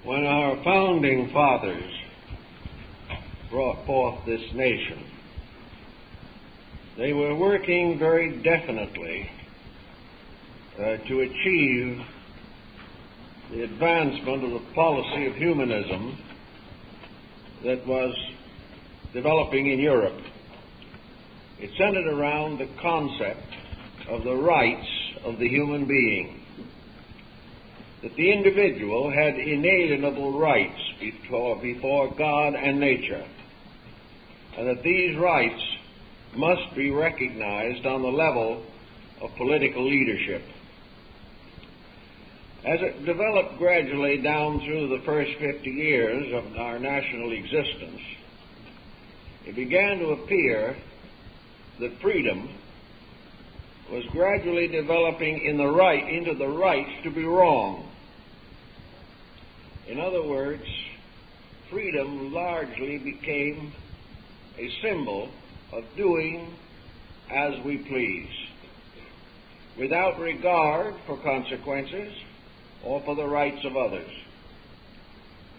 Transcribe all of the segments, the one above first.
When our founding fathers brought forth this nation, they were working very definitely to achieve the advancement of the policy of humanism that was developing in Europe. It centered around the concept of the rights of the human being, that the individual had inalienable rights before God and nature, and that these rights must be recognized on the level of political leadership. As it developed gradually down through the first 50 years of our national existence, it began to appear that freedom was gradually developing into the right to be wrong. In other words, freedom largely became a symbol of doing as we please, without regard for consequences or for the rights of others.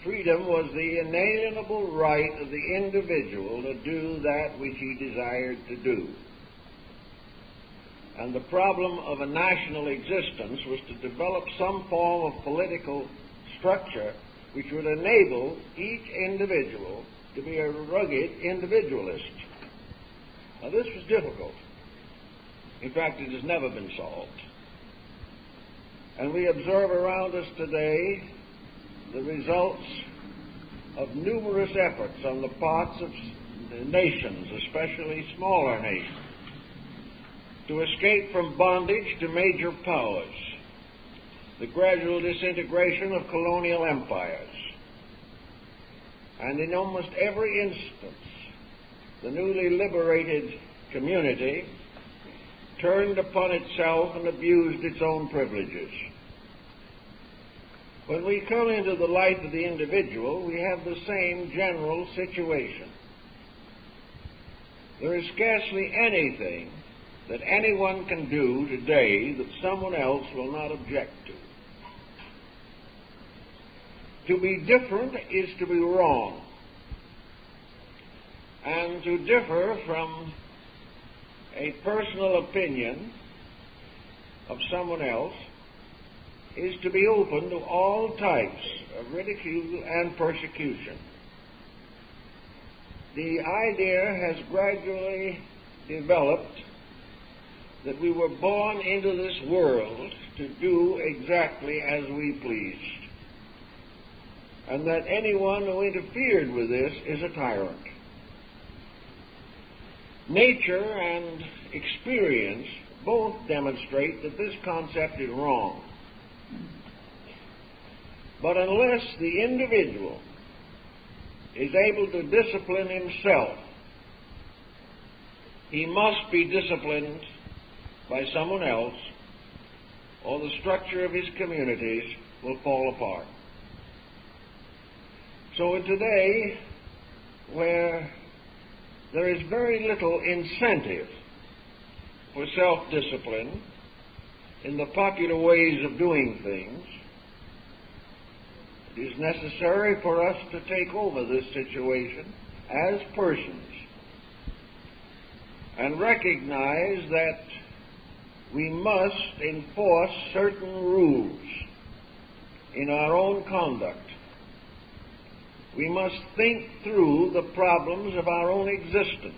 Freedom was the inalienable right of the individual to do that which he desired to do. And the problem of a national existence was to develop some form of political structure which would enable each individual to be a rugged individualist. Now, this was difficult. In fact, it has never been solved. And we observe around us today the results of numerous efforts on the parts of nations, especially smaller nations, to escape from bondage to major powers, the gradual disintegration of colonial empires. And in almost every instance, the newly liberated community turned upon itself and abused its own privileges. When we come into the life of the individual, we have the same general situation. There is scarcely anything that anyone can do today that someone else will not object to. To be different is to be wrong. And to differ from a personal opinion of someone else is to be open to all types of ridicule and persecution. The idea has gradually developed that we were born into this world to do exactly as we pleased, and that anyone who interfered with this is a tyrant. Nature and experience both demonstrate that this concept is wrong. But unless the individual is able to discipline himself, he must be disciplined by someone else, or the structure of his communities will fall apart. So today, where there is very little incentive for self-discipline in the popular ways of doing things, it is necessary for us to take over this situation as persons and recognize that we must enforce certain rules in our own conduct. We must think through the problems of our own existence.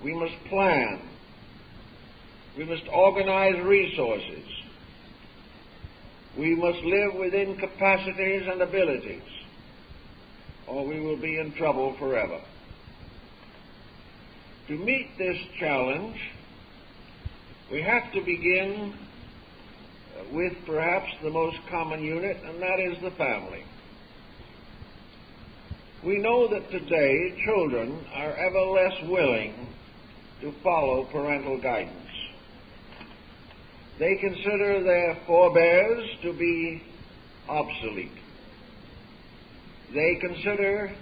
We must plan. We must organize resources. We must live within capacities and abilities, or we will be in trouble forever. To meet this challenge, we have to begin with perhaps the most common unit, and that is the family. We know that today children are ever less willing to follow parental guidance. They consider their forebears to be obsolete. They consider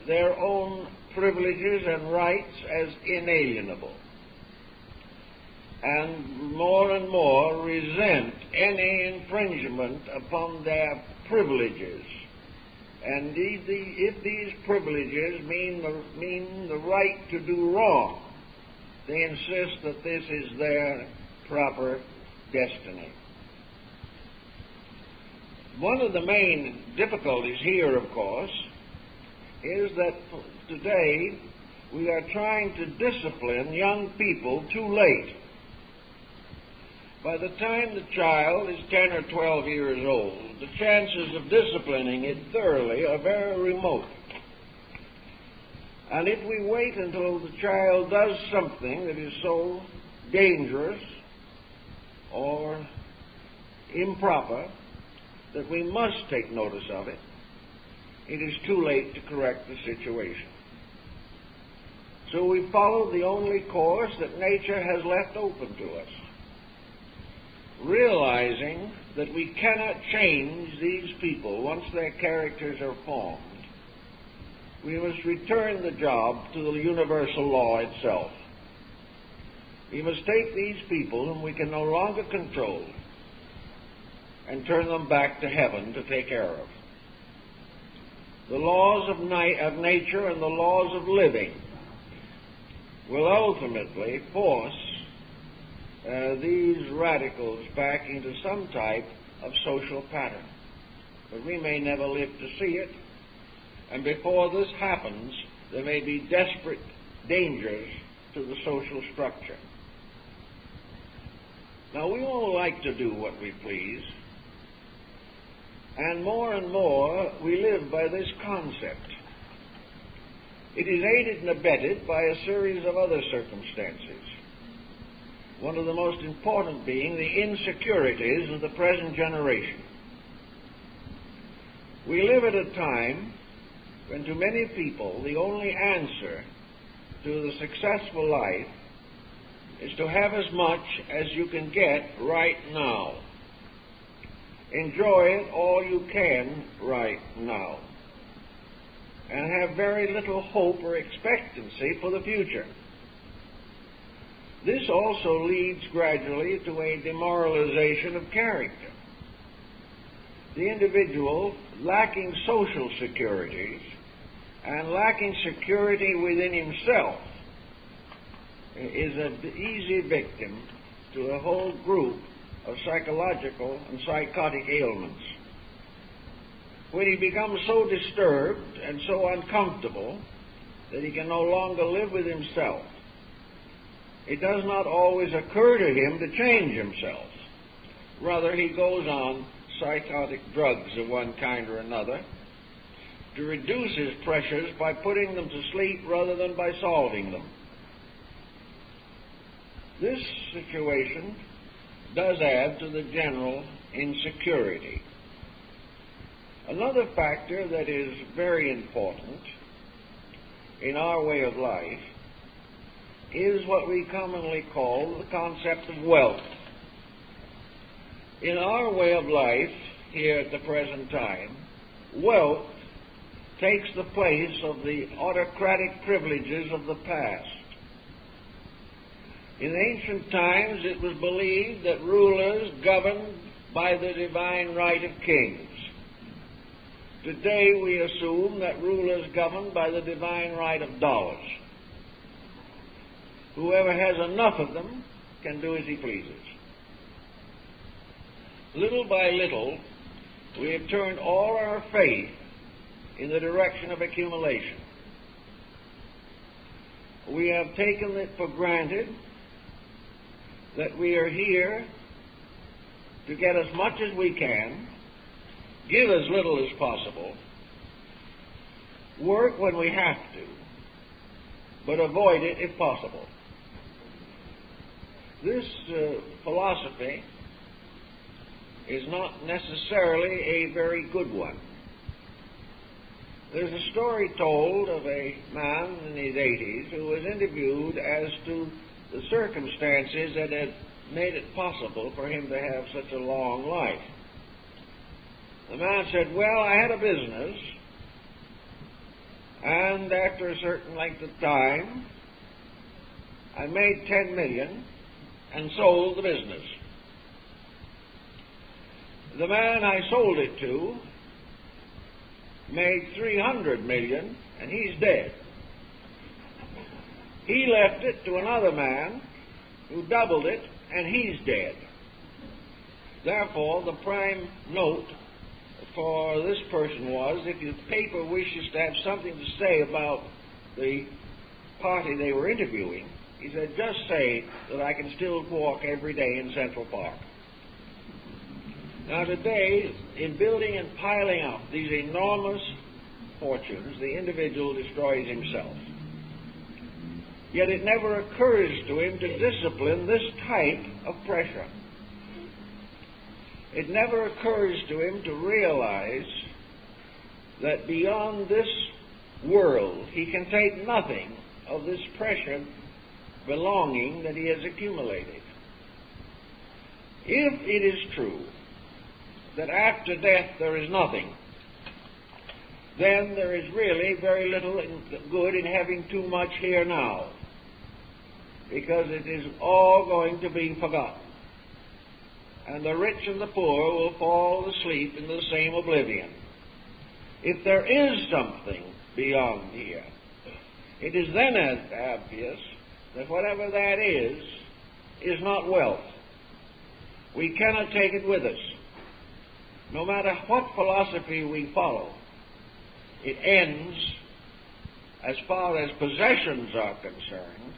their own privileges and rights as inalienable, and more resent any infringement upon their privileges And if these privileges mean the right to do wrong, they insist that this is their proper destiny. One of the main difficulties here, of course, is that today we are trying to discipline young people too late. By the time the child is 10 or 12 years old, the chances of disciplining it thoroughly are very remote. And if we wait until the child does something that is so dangerous or improper that we must take notice of it, it is too late to correct the situation. So we follow the only course that nature has left open to us, realizing that we cannot change these people once their characters are formed. We must return the job to the universal law itself. We must take these people whom we can no longer control and turn them back to heaven to take care of. The laws of nature and the laws of living will ultimately force these radicals back into some type of social pattern. But we may never live to see it, and before this happens, there may be desperate dangers to the social structure. Now, we all like to do what we please, and more we live by this concept. It is aided and abetted by a series of other circumstances, one of the most important being the insecurities of the present generation. We live at a time when to many people the only answer to the successful life is to have as much as you can get right now. Enjoy it all you can right now, and have very little hope or expectancy for the future. This also leads gradually to a demoralization of character. The individual, lacking social securities and lacking security within himself, is an easy victim to a whole group of psychological and psychotic ailments. When he becomes so disturbed and so uncomfortable that he can no longer live with himself, it does not always occur to him to change himself. Rather, he goes on psychotic drugs of one kind or another to reduce his pressures by putting them to sleep rather than by solving them. This situation does add to the general insecurity. Another factor that is very important in our way of life is what we commonly call the concept of wealth. In our way of life here at the present time, wealth takes the place of the autocratic privileges of the past. In ancient times, it was believed that rulers governed by the divine right of kings. Today, we assume that rulers govern by the divine right of dollars. Whoever has enough of them can do as he pleases. Little by little, we have turned all our faith in the direction of accumulation. We have taken it for granted that we are here to get as much as we can, give as little as possible, work when we have to, but avoid it if possible. This philosophy is not necessarily a very good one. There's a story told of a man in his 80s who was interviewed as to the circumstances that had made it possible for him to have such a long life. The man said, well, I had a business, and after a certain length of time, I made $10 million and sold the business. The man I sold it to made 300 million, and he's dead. He left it to another man who doubled it, and he's dead. Therefore, the prime note for this person was, if the paper wishes to have something to say about the party they were interviewing, he said, just say that I can still walk every day in Central Park. Now today, in building and piling up these enormous fortunes, the individual destroys himself. Yet it never occurs to him to discipline this type of pressure. It never occurs to him to realize that beyond this world he can take nothing of this precious belonging that he has accumulated. If it is true that after death there is nothing, then there is really very little good in having too much here now, because it is all going to be forgotten, and the rich and the poor will fall asleep in the same oblivion. If there is something beyond here, it is then obvious that whatever that is not wealth. We cannot take it with us. No matter what philosophy we follow, it ends, as far as possessions are concerned,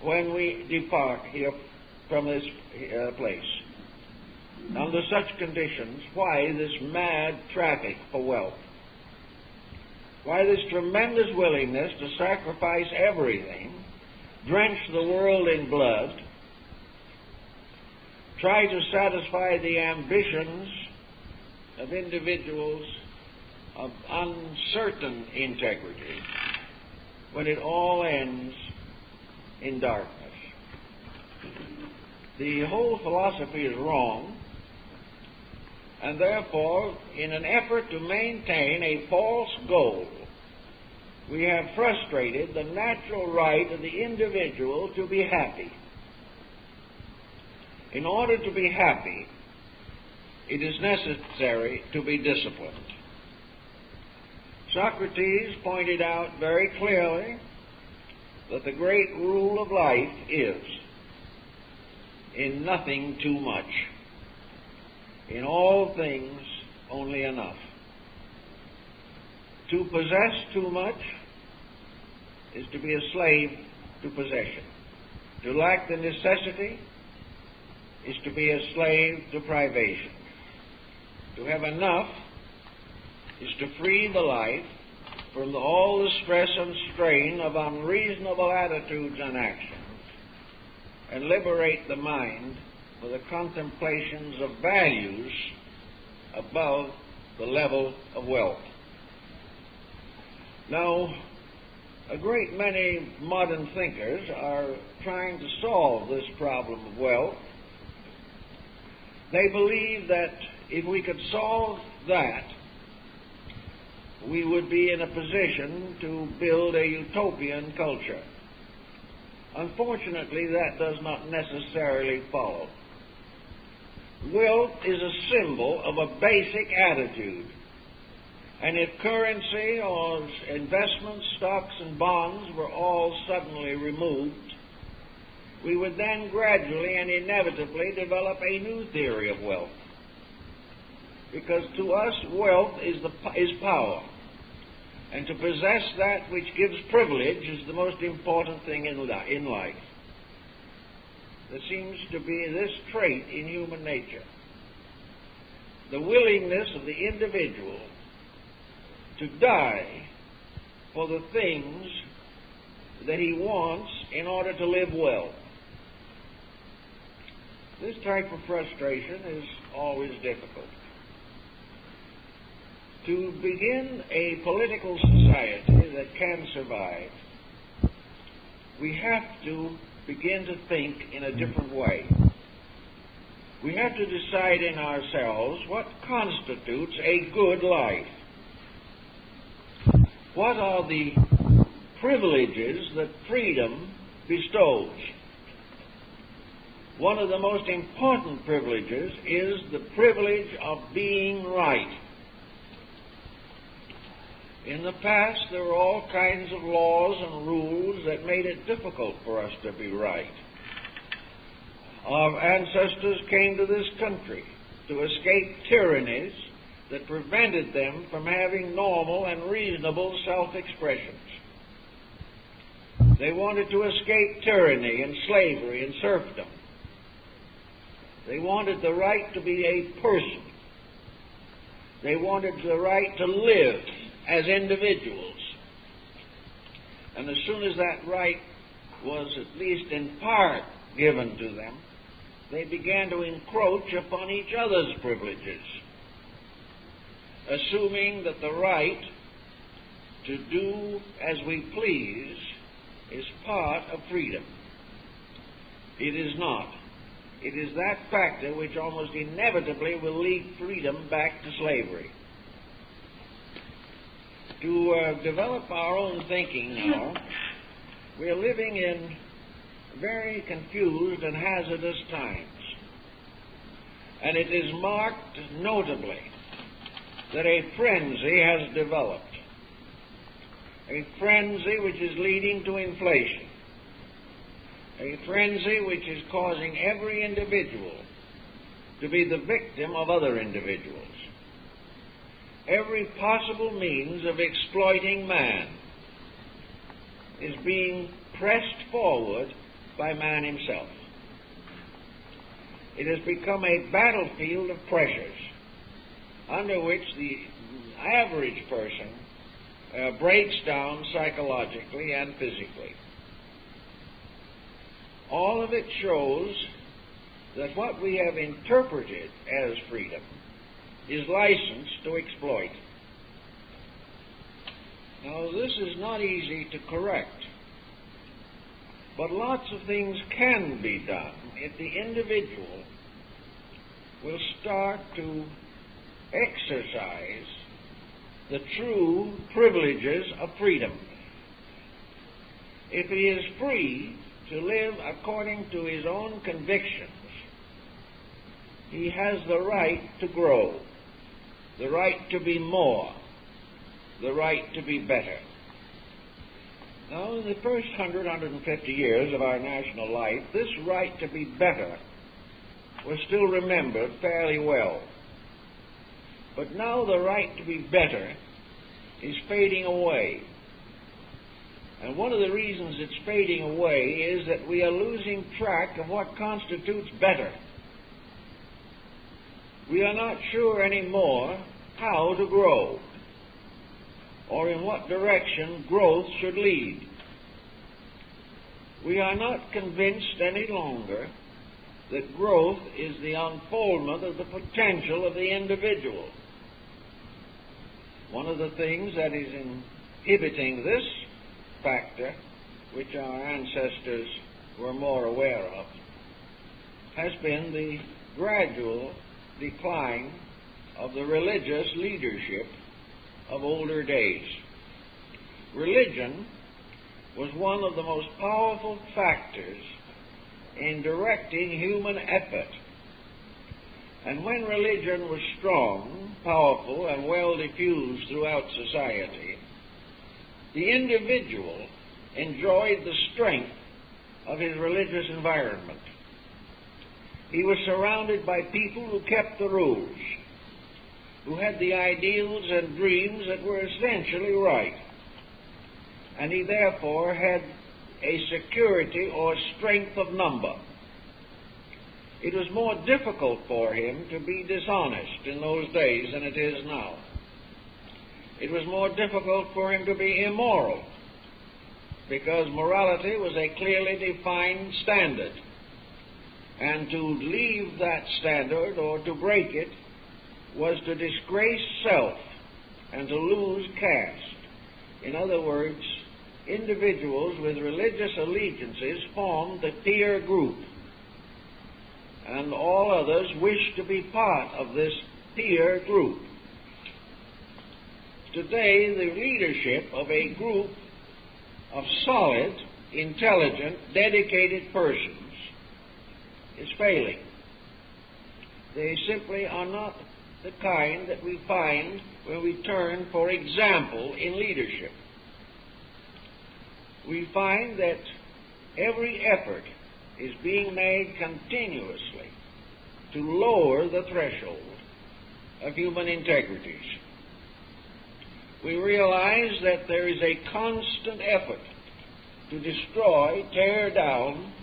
when we depart here from this place. Under such conditions, why this mad traffic for wealth? Why this tremendous willingness to sacrifice everything, drench the world in blood, try to satisfy the ambitions of individuals of uncertain integrity, when it all ends in darkness? The whole philosophy is wrong, and therefore, in an effort to maintain a false goal, we have frustrated the natural right of the individual to be happy. In order to be happy, it is necessary to be disciplined. Socrates pointed out very clearly that the great rule of life is, in nothing too much, in all things only enough. To possess too much is to be a slave to possession. To lack the necessity is to be a slave to privation. To have enough is to free the life from all the stress and strain of unreasonable attitudes and actions, and liberate the mind for the contemplations of values above the level of wealth. Now, a great many modern thinkers are trying to solve this problem of wealth. They believe that if we could solve that, we would be in a position to build a utopian culture. Unfortunately, that does not necessarily follow. Wealth is a symbol of a basic attitude. And if currency or investments, stocks and bonds were all suddenly removed, we would then gradually and inevitably develop a new theory of wealth. Because to us, wealth is power. And to possess that which gives privilege is the most important thing in life. There seems to be this trait in human nature: the willingness of the individual to die for the things that he wants in order to live well. This type of frustration is always difficult. To begin a political society that can survive, we have to begin to think in a different way. We have to decide in ourselves what constitutes a good life. What are the privileges that freedom bestows? One of the most important privileges is the privilege of being right. In the past, there were all kinds of laws and rules that made it difficult for us to be right. Our ancestors came to this country to escape tyrannies that prevented them from having normal and reasonable self-expressions. They wanted to escape tyranny and slavery and serfdom. They wanted the right to be a person. They wanted the right to live as individuals. And as soon as that right was at least in part given to them, they began to encroach upon each other's privileges, assuming that the right to do as we please is part of freedom. It is not. It is that factor which almost inevitably will lead freedom back to slavery. To develop our own thinking now, we are living in very confused and hazardous times. And it is marked notably that a frenzy has developed. A frenzy which is leading to inflation. A frenzy which is causing every individual to be the victim of other individuals. Every possible means of exploiting man is being pressed forward by man himself. It has become a battlefield of pressures under which the average person breaks down psychologically and physically. All of it shows that what we have interpreted as freedom is license to exploit. Now, this is not easy to correct, but lots of things can be done if the individual will start to exercise the true privileges of freedom. If he is free to live according to his own convictions, he has the right to grow, the right to be more, the right to be better. Now, in the first 150 years of our national life, this right to be better was still remembered fairly well. But now the right to be better is fading away. And one of the reasons it's fading away is that we are losing track of what constitutes better. We are not sure anymore how to grow, or in what direction growth should lead. We are not convinced any longer that growth is the unfoldment of the potential of the individual. One of the things that is inhibiting this factor, which our ancestors were more aware of, has been the gradual decline of the religious leadership of older days. Religion was one of the most powerful factors in directing human effort. And when religion was strong, powerful, and well diffused throughout society, the individual enjoyed the strength of his religious environment. He was surrounded by people who kept the rules, who had the ideals and dreams that were essentially right, and he therefore had a security or strength of number. It was more difficult for him to be dishonest in those days than it is now. It was more difficult for him to be immoral, because morality was a clearly defined standard, and to leave that standard or to break it was to disgrace self and to lose caste. In other words, individuals with religious allegiances formed the peer group, and all others wished to be part of this peer group. Today, the leadership of a group of solid, intelligent, dedicated persons is failing. They simply are not the kind that we find when we turn for example in leadership. We find that every effort is being made continuously to lower the threshold of human integrities. We realize that there is a constant effort to destroy, tear down,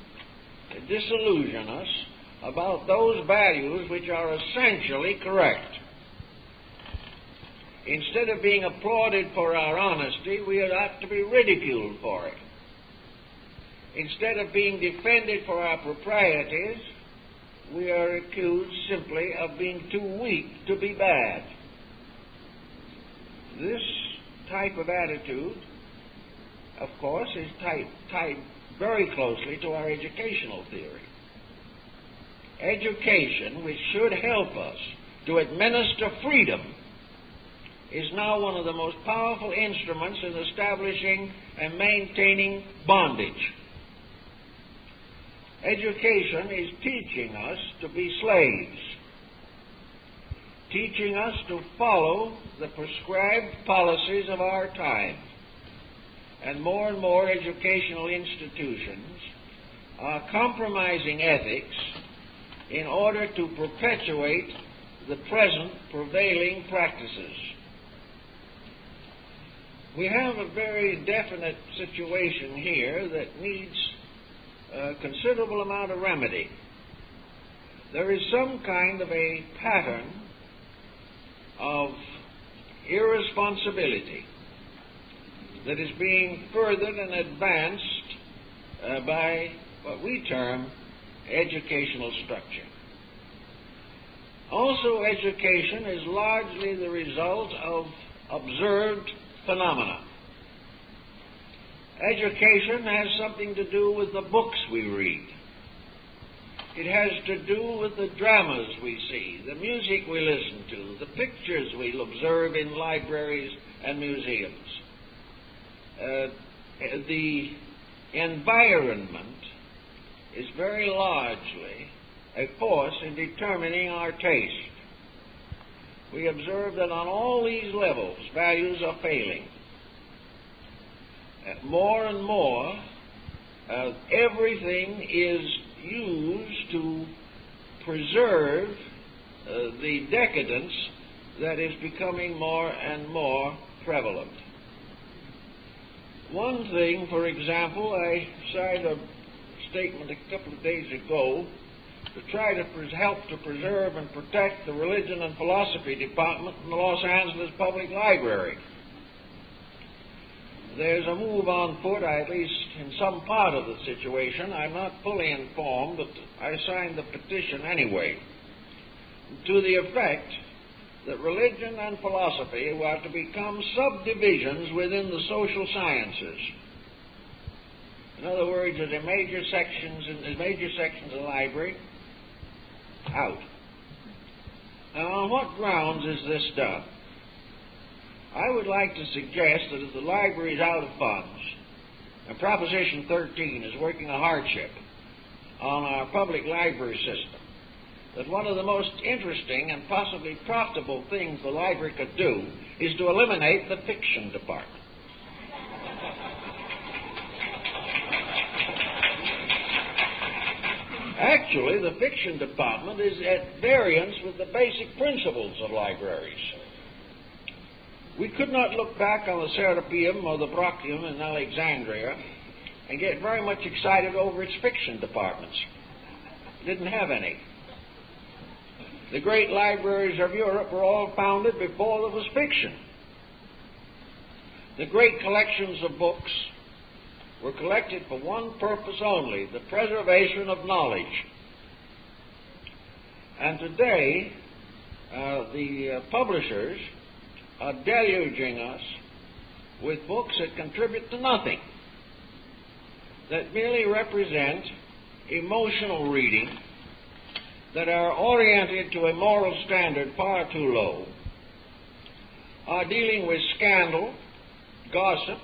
disillusion us about those values which are essentially correct. Instead of being applauded for our honesty, we are apt to be ridiculed for it. Instead of being defended for our proprieties, we are accused simply of being too weak to be bad. This type of attitude, of course, is tied very closely to our educational theory. Education, which should help us to administer freedom, is now one of the most powerful instruments in establishing and maintaining bondage. Education is teaching us to be slaves, teaching us to follow the prescribed policies of our time. And more educational institutions are compromising ethics in order to perpetuate the present prevailing practices. We have a very definite situation here that needs a considerable amount of remedy. There is some kind of a pattern of irresponsibility that is being furthered and advanced by what we term educational structure. Also, education is largely the result of observed phenomena. Education has something to do with the books we read. It has to do with the dramas we see, the music we listen to, the pictures we observe in libraries and museums. The environment is very largely a force in determining our taste. We observe that on all these levels, values are failing. More and more, everything is used to preserve the decadence that is becoming more and more prevalent. One thing, for example, I signed a statement a couple of days ago to try to help to preserve and protect the Religion and Philosophy Department in the Los Angeles Public Library. There's a move on foot, at least in some part of the situation. I'm not fully informed, but I signed the petition anyway, to the effect that religion and philosophy were to become subdivisions within the social sciences. In other words, the major sections of the library, out. Now, on what grounds is this done? I would like to suggest that if the library is out of funds, and Proposition 13 is working a hardship on our public library system, that one of the most interesting and possibly profitable things the library could do is to eliminate the fiction department. Actually, the fiction department is at variance with the basic principles of libraries. We could not look back on the Serapeum or the Brochium in Alexandria and get very much excited over its fiction departments. It didn't have any. The great libraries of Europe were all founded before there was fiction. The great collections of books were collected for one purpose only, the preservation of knowledge. And today, the publishers are deluging us with books that contribute to nothing, that merely represent emotional reading, that are oriented to a moral standard far too low, are dealing with scandal, gossip,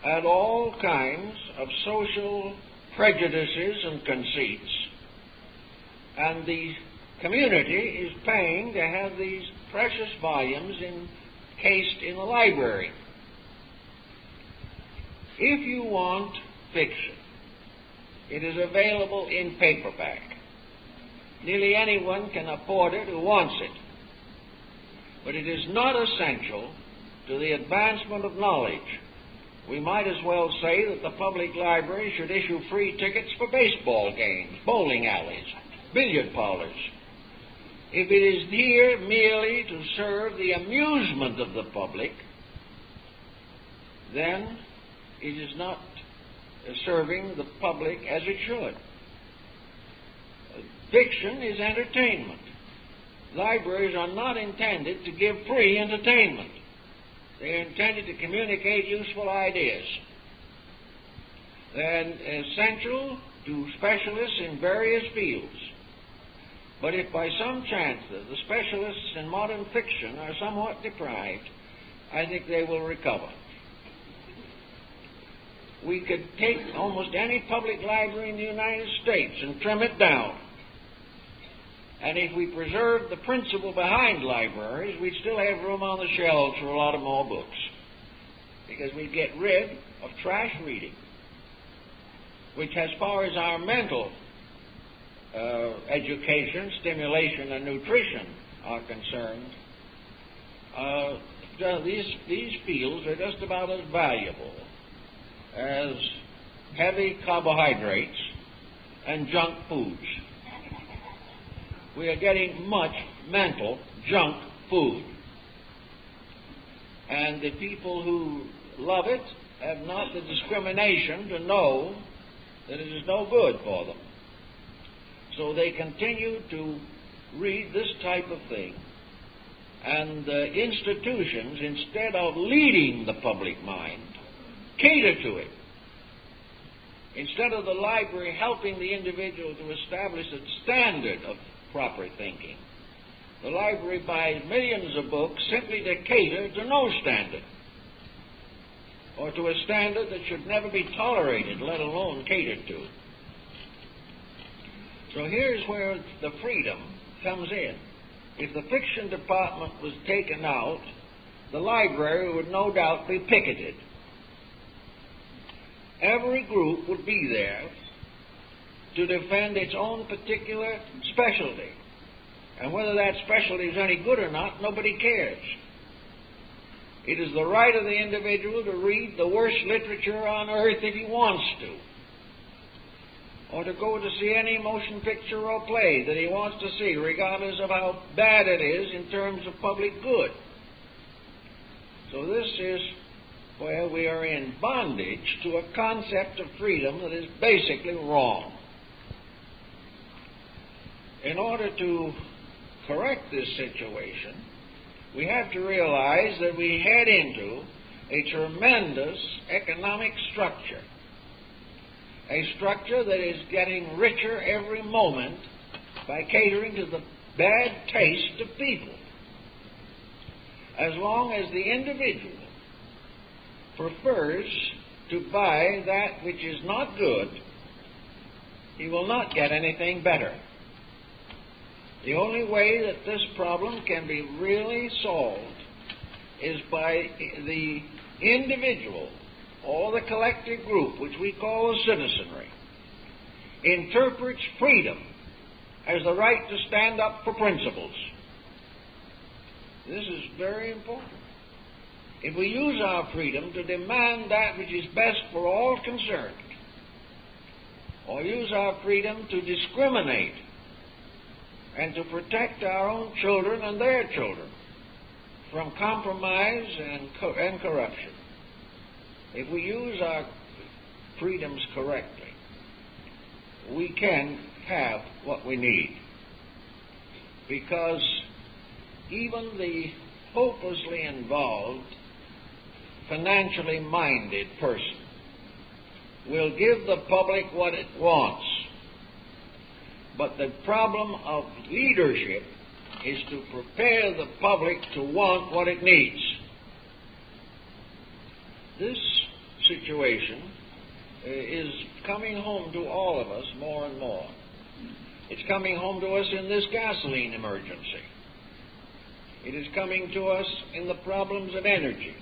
and all kinds of social prejudices and conceits. And the community is paying to have these precious volumes encased in the library. If you want fiction, it is available in paperback. Nearly anyone can afford it who wants it. But it is not essential to the advancement of knowledge. We might as well say that the public library should issue free tickets for baseball games, bowling alleys, billiard parlors. If it is here merely to serve the amusement of the public, then it is not serving the public as it should. Fiction is entertainment. Libraries are not intended to give free entertainment. They are intended to communicate useful ideas. They're essential to specialists in various fields. But if by some chance the specialists in modern fiction are somewhat deprived, I think they will recover. We could take almost any public library in the United States and trim it down. And if we preserve the principle behind libraries, we'd still have room on the shelves for a lot of more books. Because we'd get rid of trash reading, which as far as our mental education, stimulation, and nutrition are concerned, these fields are just about as valuable as heavy carbohydrates and junk foods. We are getting much mental junk food. And the people who love it have not the discrimination to know that it is no good for them. So they continue to read this type of thing. And institutions, instead of leading the public mind, cater to it. Instead of the library helping the individual to establish a standard of proper thinking, the library buys millions of books simply to cater to no standard, or to a standard that should never be tolerated, let alone catered to. So here's where the freedom comes in. If the fiction department was taken out, the library would no doubt be picketed. Every group would be there to defend its own particular specialty. And whether that specialty is any good or not, nobody cares. It is the right of the individual to read the worst literature on earth if he wants to, or to go to see any motion picture or play that he wants to see, regardless of how bad it is in terms of public good. So this is where we are in bondage to a concept of freedom that is basically wrong. In order to correct this situation, we have to realize that we head into a tremendous economic structure, a structure that is getting richer every moment by catering to the bad taste of people. As long as the individual prefers to buy that which is not good, he will not get anything better. The only way that this problem can be really solved is by the individual or the collective group, which we call the citizenry, interprets freedom as the right to stand up for principles. This is very important. If we use our freedom to demand that which is best for all concerned, or use our freedom to discriminate and to protect our own children and their children from compromise and corruption, if we use our freedoms correctly, we can have what we need. Because even the hopelessly involved, financially minded person will give the public what it wants. But the problem of leadership is to prepare the public to want what it needs. This situation is coming home to all of us more and more. It's coming home to us in this gasoline emergency. It is coming to us in the problems of energy.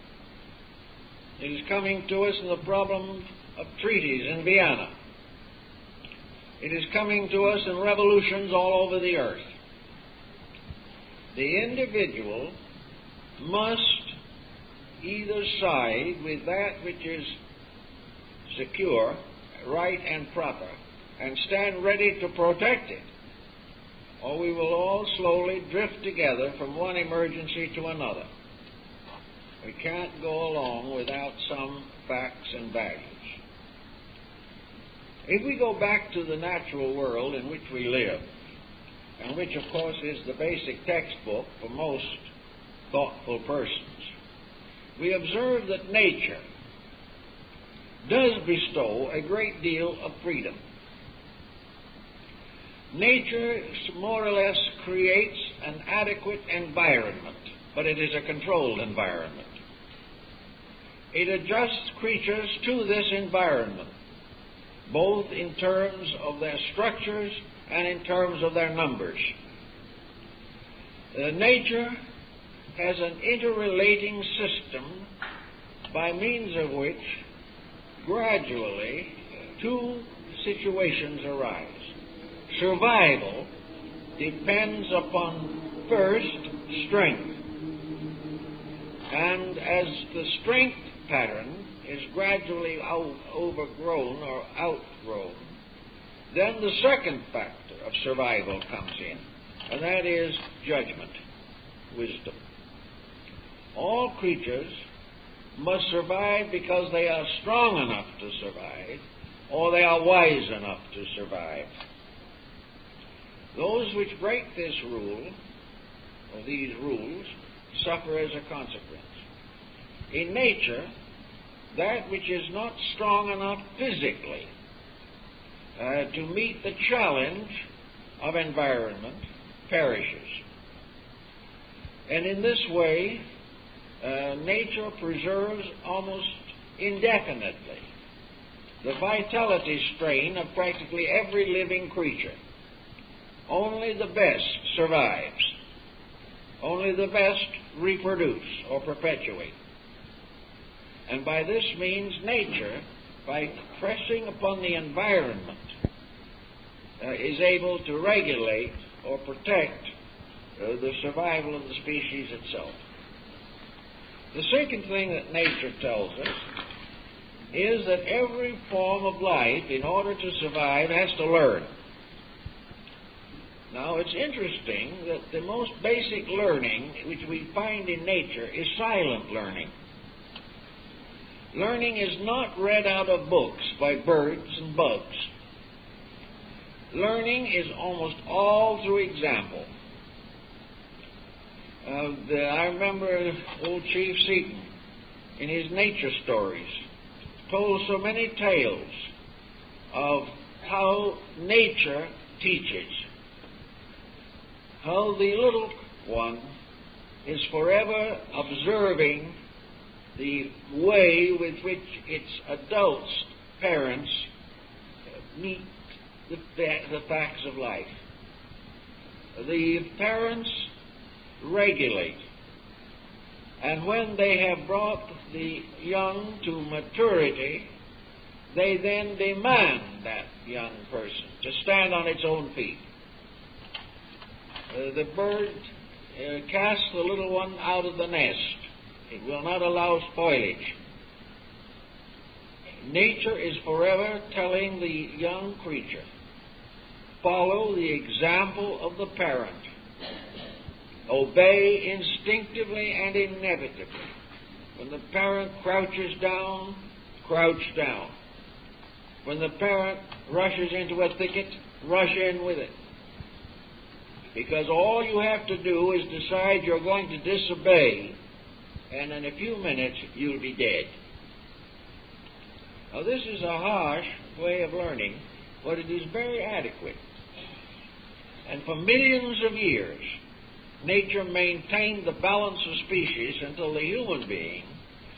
It is coming to us in the problem of treaties in Vienna. It is coming to us in revolutions all over the earth. The individual must either side with that which is secure, right, and proper, and stand ready to protect it, or we will all slowly drift together from one emergency to another. We can't go along without some facts and values. If we go back to the natural world in which we live, and which, of course, is the basic textbook for most thoughtful persons, we observe that nature does bestow a great deal of freedom. Nature more or less creates an adequate environment, but it is a controlled environment. It adjusts creatures to this environment, both in terms of their structures and in terms of their numbers. Nature has an interrelating system by means of which gradually two situations arise. Survival depends upon, first, strength. And as the strength pattern is gradually overgrown or outgrown, then the second factor of survival comes in, and that is judgment, wisdom. All creatures must survive because they are strong enough to survive, or they are wise enough to survive. Those which break this rule, or these rules, suffer as a consequence. In nature, that which is not strong enough physically to meet the challenge of environment perishes. And in this way, nature preserves almost indefinitely the vitality strain of practically every living creature. Only the best survives. Only the best reproduce or perpetuate. And by this means, nature, by pressing upon the environment, is able to regulate or protect the survival of the species itself. The second thing that nature tells us is that every form of life, in order to survive, has to learn. Now, it's interesting that the most basic learning which we find in nature is silent learning. Learning is not read out of books by birds and bugs. Learning is almost all through example. I remember old Chief Seaton, in his nature stories, told so many tales of how nature teaches, how the little one is forever observing the way with which its adults, parents, meet the facts of life. The parents regulate, and when they have brought the young to maturity, they then demand that young person to stand on its own feet. The bird casts the little one out of the nest. It will not allow spoilage. Nature is forever telling the young creature, follow the example of the parent. Obey instinctively and inevitably. When the parent crouches down, crouch down. When the parent rushes into a thicket, rush in with it. Because all you have to do is decide you're going to disobey, and in a few minutes you'll be dead. Now, this is a harsh way of learning, but it is very adequate. And for millions of years, nature maintained the balance of species until the human being,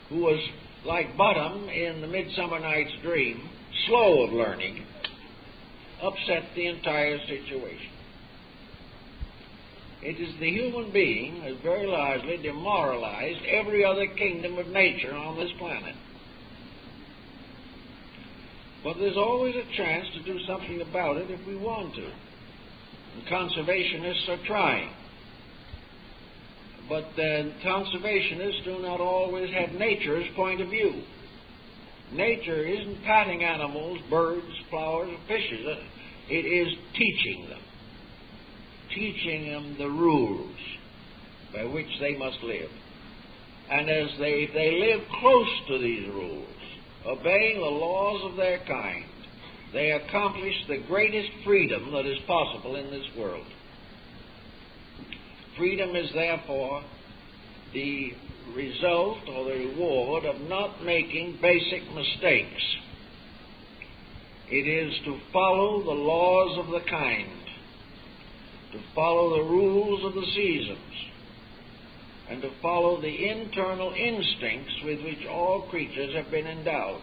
who was like Bottom in the Midsummer Night's Dream, slow of learning, upset the entire situation. It is the human being who has very largely demoralized every other kingdom of nature on this planet. But there's always a chance to do something about it if we want to. And conservationists are trying. But conservationists do not always have nature's point of view. Nature isn't patting animals, birds, flowers, or fishes. It is teaching them the rules by which they must live. And as they live close to these rules, obeying the laws of their kind, they accomplish the greatest freedom that is possible in this world. Freedom is therefore the result or the reward of not making basic mistakes. It is to follow the laws of the kind, to follow the rules of the seasons, and to follow the internal instincts with which all creatures have been endowed.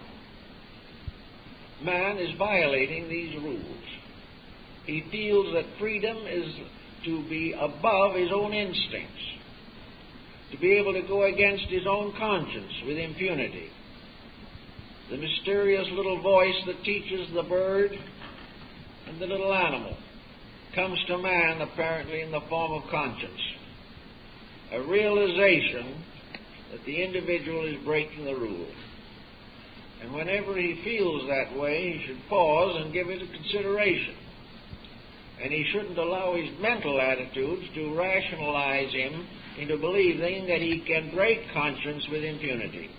Man is violating these rules. He feels that freedom is to be above his own instincts, to be able to go against his own conscience with impunity. The mysterious little voice that teaches the bird and the little animal comes to man apparently in the form of conscience, a realization that the individual is breaking the rule. And whenever he feels that way, he should pause and give it a consideration. And he shouldn't allow his mental attitudes to rationalize him into believing that he can break conscience with impunity.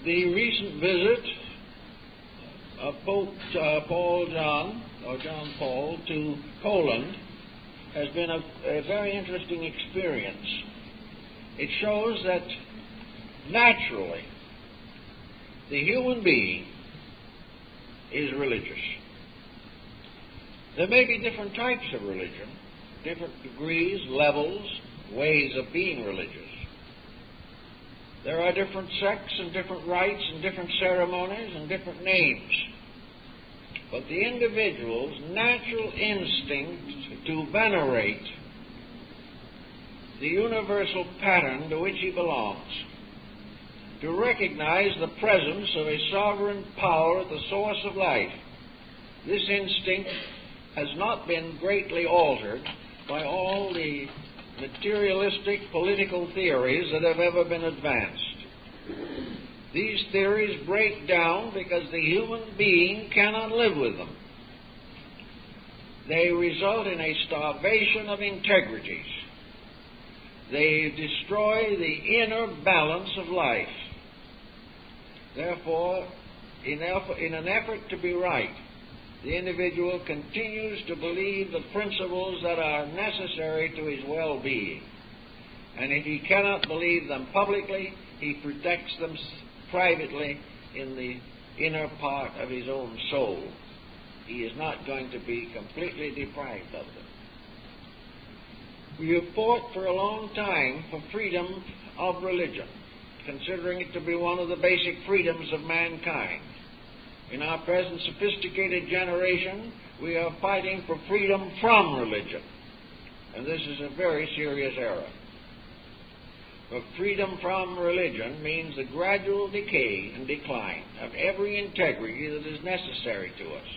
The recent visit of Pope John Paul to Poland has been a very interesting experience. It shows that naturally the human being is religious. There may be different types of religion, different degrees, levels, ways of being religious. There are different sects and different rites and different ceremonies and different names. But the individual's natural instinct to venerate the universal pattern to which he belongs, to recognize the presence of a sovereign power at the source of life, this instinct has not been greatly altered by all the materialistic political theories that have ever been advanced. These theories break down because the human being cannot live with them. They result in a starvation of integrities. They destroy the inner balance of life. Therefore, in an effort to be right, the individual continues to believe the principles that are necessary to his well-being. And if he cannot believe them publicly, he protects them privately in the inner part of his own soul. He is not going to be completely deprived of them. We have fought for a long time for freedom of religion, considering it to be one of the basic freedoms of mankind. In our present sophisticated generation, we are fighting for freedom from religion, and this is a very serious error. But freedom from religion means the gradual decay and decline of every integrity that is necessary to us.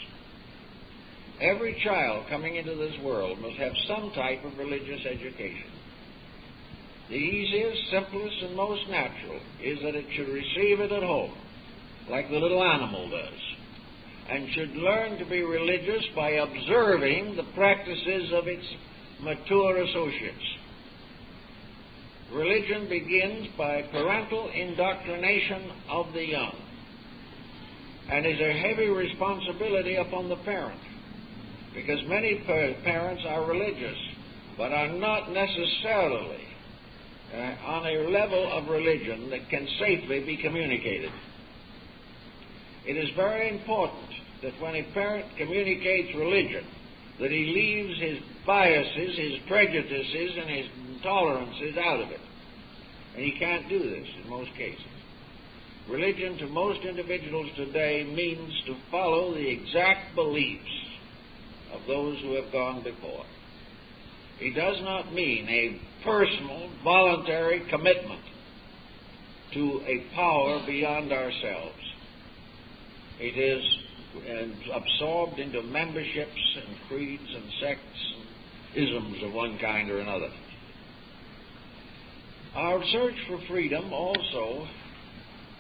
Every child coming into this world must have some type of religious education. The easiest, simplest, and most natural is that it should receive it at home, like the little animal does, and should learn to be religious by observing the practices of its mature associates. Religion begins by parental indoctrination of the young, and is a heavy responsibility upon the parent, because many parents are religious, but are not necessarily on a level of religion that can safely be communicated. It is very important that when a parent communicates religion, that he leaves his biases, his prejudices, and his intolerances out of it. And he can't do this in most cases. religion to most individuals today means to follow the exact beliefs of those who have gone before. It does not mean a personal, voluntary commitment to a power beyond ourselves. It is absorbed into memberships and creeds and sects and isms of one kind or another. Our search for freedom also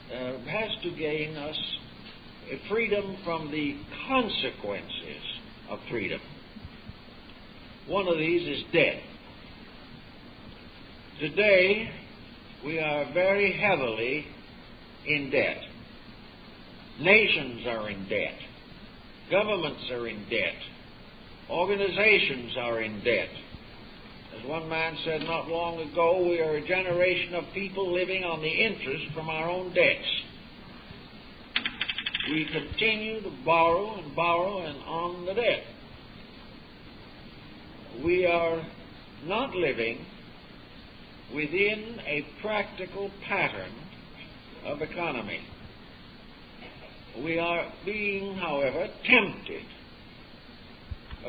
has to gain us a freedom from the consequences of freedom. One of these is debt. Today, we are very heavily in debt. Nations are in debt. Governments are in debt. Organizations are in debt. As one man said not long ago, we are a generation of people living on the interest from our own debts. We continue to borrow and borrow and on the debt. We are not living within a practical pattern of economy. We are being, however, tempted.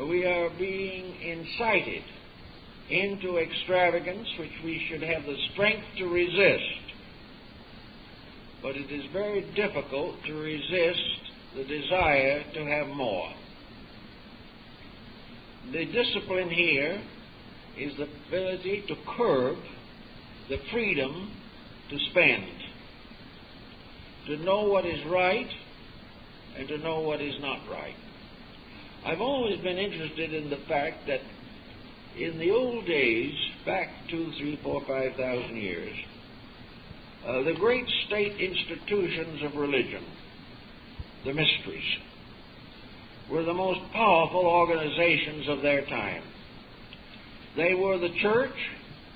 We are being incited into extravagance which we should have the strength to resist. But it is very difficult to resist the desire to have more. The discipline here is the ability to curb the freedom to spend, to know what is right and to know what is not right. I've always been interested in the fact that in the old days, back 2,000, 3,000, 4,000, 5,000 years, the great state institutions of religion, the mysteries, were the most powerful organizations of their time. They were the church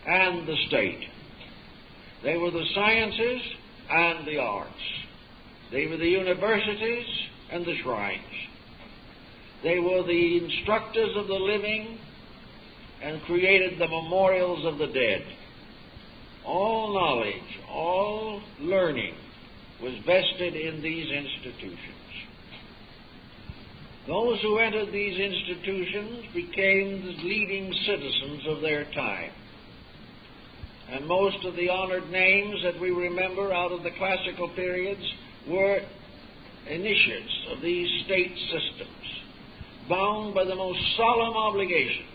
and the state. They were the sciences and the arts. They were the universities and the shrines. They were the instructors of the living and created the memorials of the dead. All knowledge, all learning was vested in these institutions. Those who entered these institutions became the leading citizens of their time. And most of the honored names that we remember out of the classical periods were initiates of these state systems, bound by the most solemn obligations.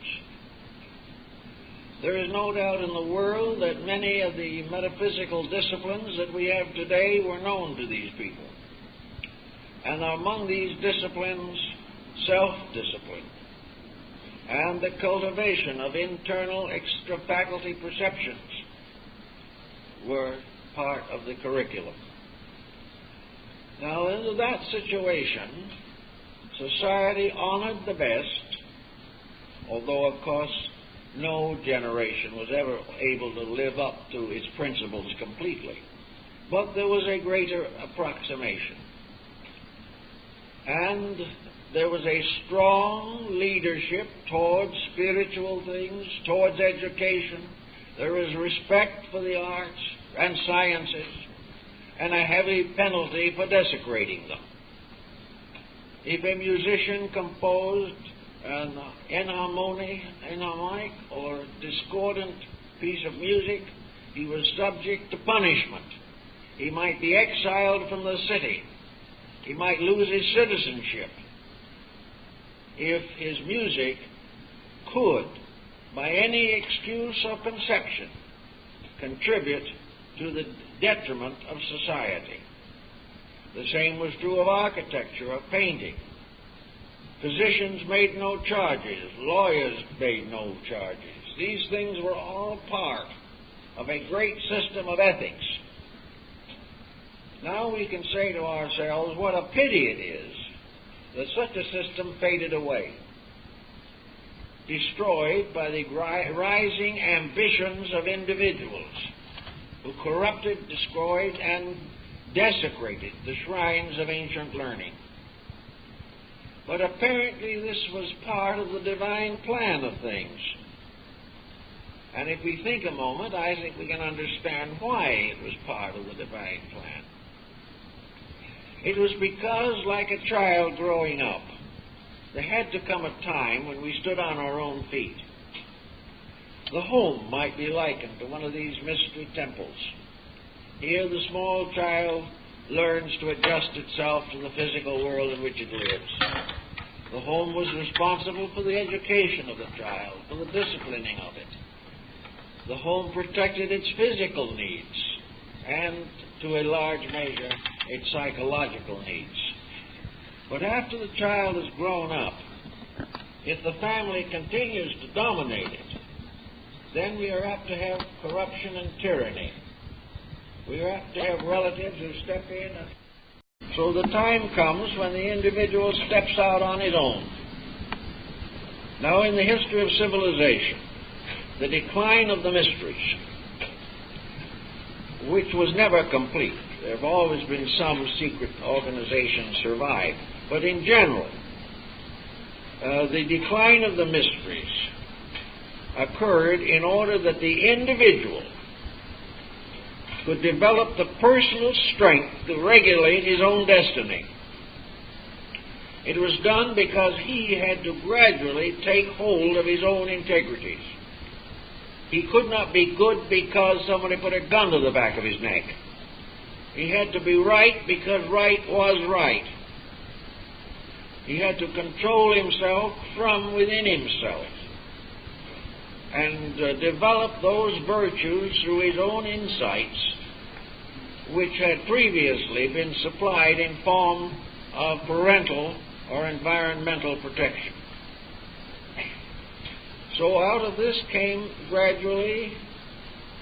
There is no doubt in the world that many of the metaphysical disciplines that we have today were known to these people. And among these disciplines, self-discipline and the cultivation of internal extra-faculty perceptions were part of the curriculum. Now, into that situation, society honored the best, although, of course, no generation was ever able to live up to its principles completely. But there was a greater approximation. And there was a strong leadership towards spiritual things, towards education. There was respect for the arts and sciences, and a heavy penalty for desecrating them. If a musician composed an inharmonic or discordant piece of music, he was subject to punishment. He might be exiled from the city. He might lose his citizenship if his music could, by any excuse or conception, contribute to the detriment of society. The same was true of architecture, of painting. Physicians made no charges. Lawyers made no charges. These things were all part of a great system of ethics. Now we can say to ourselves, what a pity it is that such a system faded away, destroyed by the rising ambitions of individuals who corrupted, destroyed, and desecrated the shrines of ancient learning. But apparently this was part of the divine plan of things. And if we think a moment, I think we can understand why it was part of the divine plan. It was because, like a child growing up, there had to come a time when we stood on our own feet. The home might be likened to one of these mystery temples. Here the small child learns to adjust itself to the physical world in which it lives. The home was responsible for the education of the child, for the disciplining of it. The home protected its physical needs and, to a large measure, its psychological needs. But after the child has grown up, if the family continues to dominate it, then we are apt to have corruption and tyranny. We are apt to have relatives who step in. So the time comes when the individual steps out on his own. Now, in the history of civilization, the decline of the mysteries, which was never complete. There have always been some secret organizations survive. But in general, the decline of the mysteries occurred in order that the individual could develop the personal strength to regulate his own destiny. It was done because he had to gradually take hold of his own integrities. He could not be good because somebody put a gun to the back of his neck. He had to be right because right was right. He had to control himself from within himself and develop those virtues through his own insights which had previously been supplied in form of parental or environmental protection. So out of this came gradually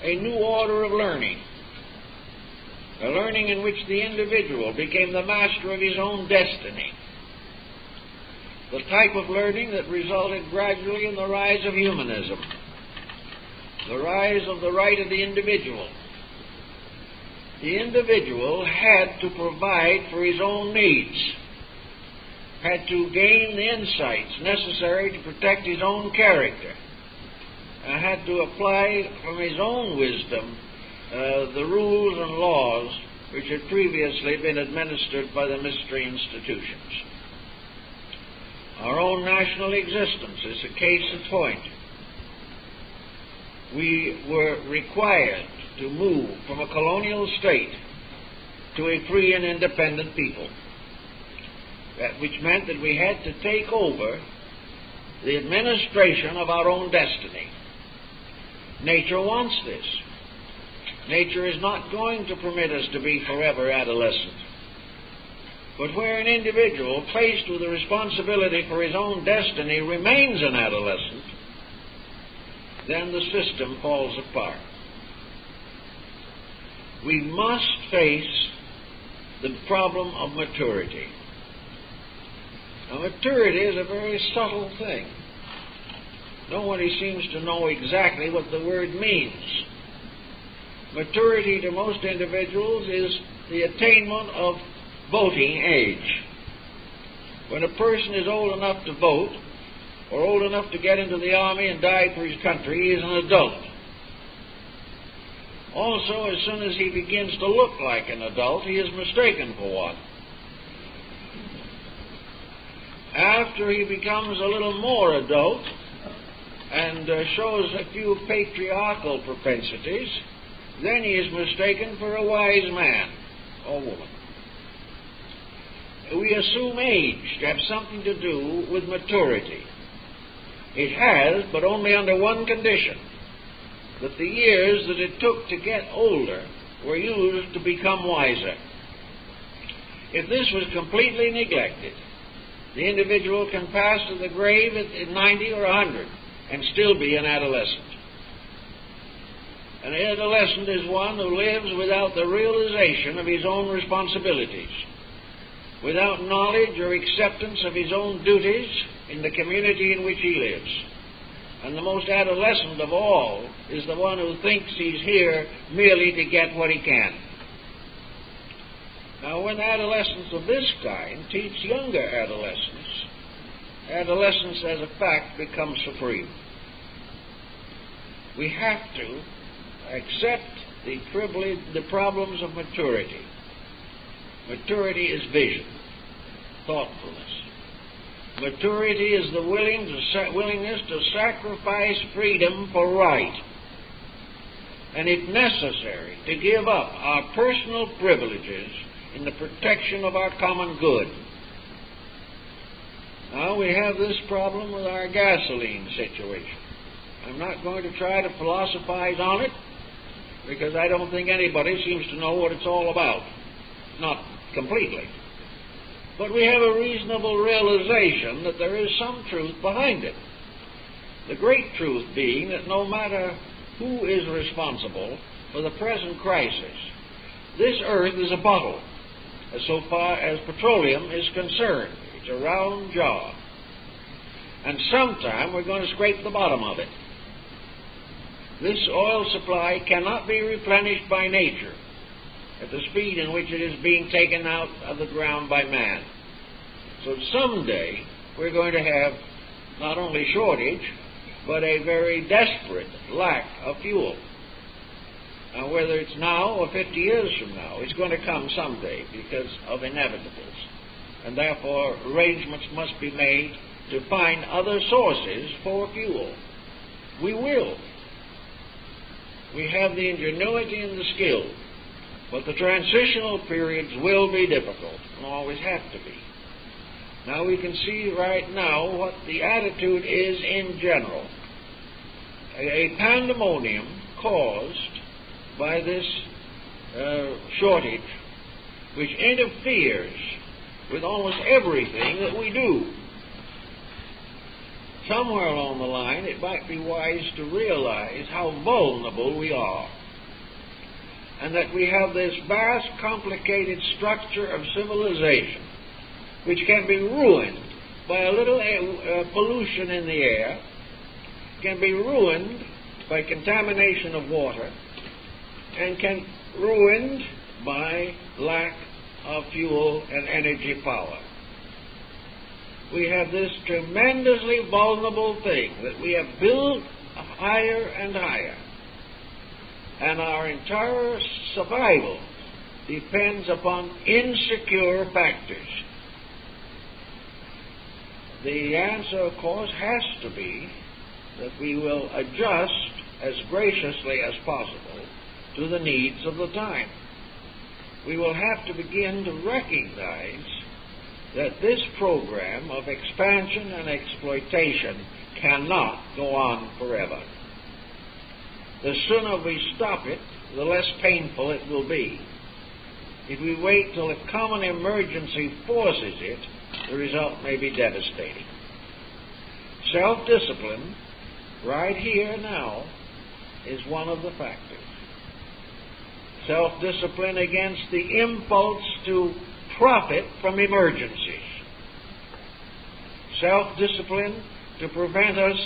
a new order of learning, a learning in which the individual became the master of his own destiny, the type of learning that resulted gradually in the rise of humanism, the rise of the right of the individual. The individual had to provide for his own needs, had to gain the insights necessary to protect his own character, and had to apply from his own wisdom the rules and laws which had previously been administered by the mystery institutions. Our own national existence is a case in point. We were required to move from a colonial state to a free and independent people, which meant that we had to take over the administration of our own destiny. Nature wants this. Nature is not going to permit us to be forever adolescent. But where an individual faced with the responsibility for his own destiny remains an adolescent, then the system falls apart. We must face the problem of maturity. Now, maturity is a very subtle thing. Nobody seems to know exactly what the word means. Maturity to most individuals is the attainment of voting age. When a person is old enough to vote, or old enough to get into the army and die for his country, he is an adult. Also, as soon as he begins to look like an adult, he is mistaken for one. After he becomes a little more adult and shows a few patriarchal propensities, then he is mistaken for a wise man or woman. We assume age to have something to do with maturity. It has, but only under one condition, that the years that it took to get older were used to become wiser. If this was completely neglected, the individual can pass to the grave at 90 or 100 and still be an adolescent. An adolescent is one who lives without the realization of his own responsibilities, without knowledge or acceptance of his own duties in the community in which he lives. And the most adolescent of all is the one who thinks he's here merely to get what he can. Now, when adolescents of this kind teach younger adolescents, adolescence as a fact becomes supreme. We have to accept the problems of maturity. Maturity is vision, thoughtfulness. Maturity is the willingness to sacrifice freedom for right, and if necessary, to give up our personal privileges in the protection of our common good. Now, we have this problem with our gasoline situation. I'm not going to try to philosophize on it, because I don't think anybody seems to know what it's all about. Not completely. But we have a reasonable realization that there is some truth behind it. The great truth being that no matter who is responsible for the present crisis, this earth is a bottle, so far as petroleum is concerned. It's a round jar. And sometime we're going to scrape the bottom of it. This oil supply cannot be replenished by nature at the speed in which it is being taken out of the ground by man. So someday we're going to have not only shortage, but a very desperate lack of fuel. Now, whether it's now or 50 years from now, it's going to come someday because of inevitables. And therefore, arrangements must be made to find other sources for fuel. We will. We have the ingenuity and the skill, but the transitional periods will be difficult, and always have to be. Now we can see right now what the attitude is in general. A pandemonium caused by this shortage, which interferes with almost everything that we do. Somewhere along the line, it might be wise to realize how vulnerable we are, and that we have this vast, complicated structure of civilization which can be ruined by a little pollution in the air, can be ruined by contamination of water, and can be ruined by lack of fuel and energy power. We have this tremendously vulnerable thing that we have built higher and higher, and our entire survival depends upon insecure factors. The answer, of course, has to be that we will adjust as graciously as possible to the needs of the time. We will have to begin to recognize that this program of expansion and exploitation cannot go on forever. The sooner we stop it, the less painful it will be. If we wait till a common emergency forces it, the result may be devastating. Self-discipline, right here now, is one of the factors. Self-discipline against the impulse to profit from emergencies. Self-discipline to prevent us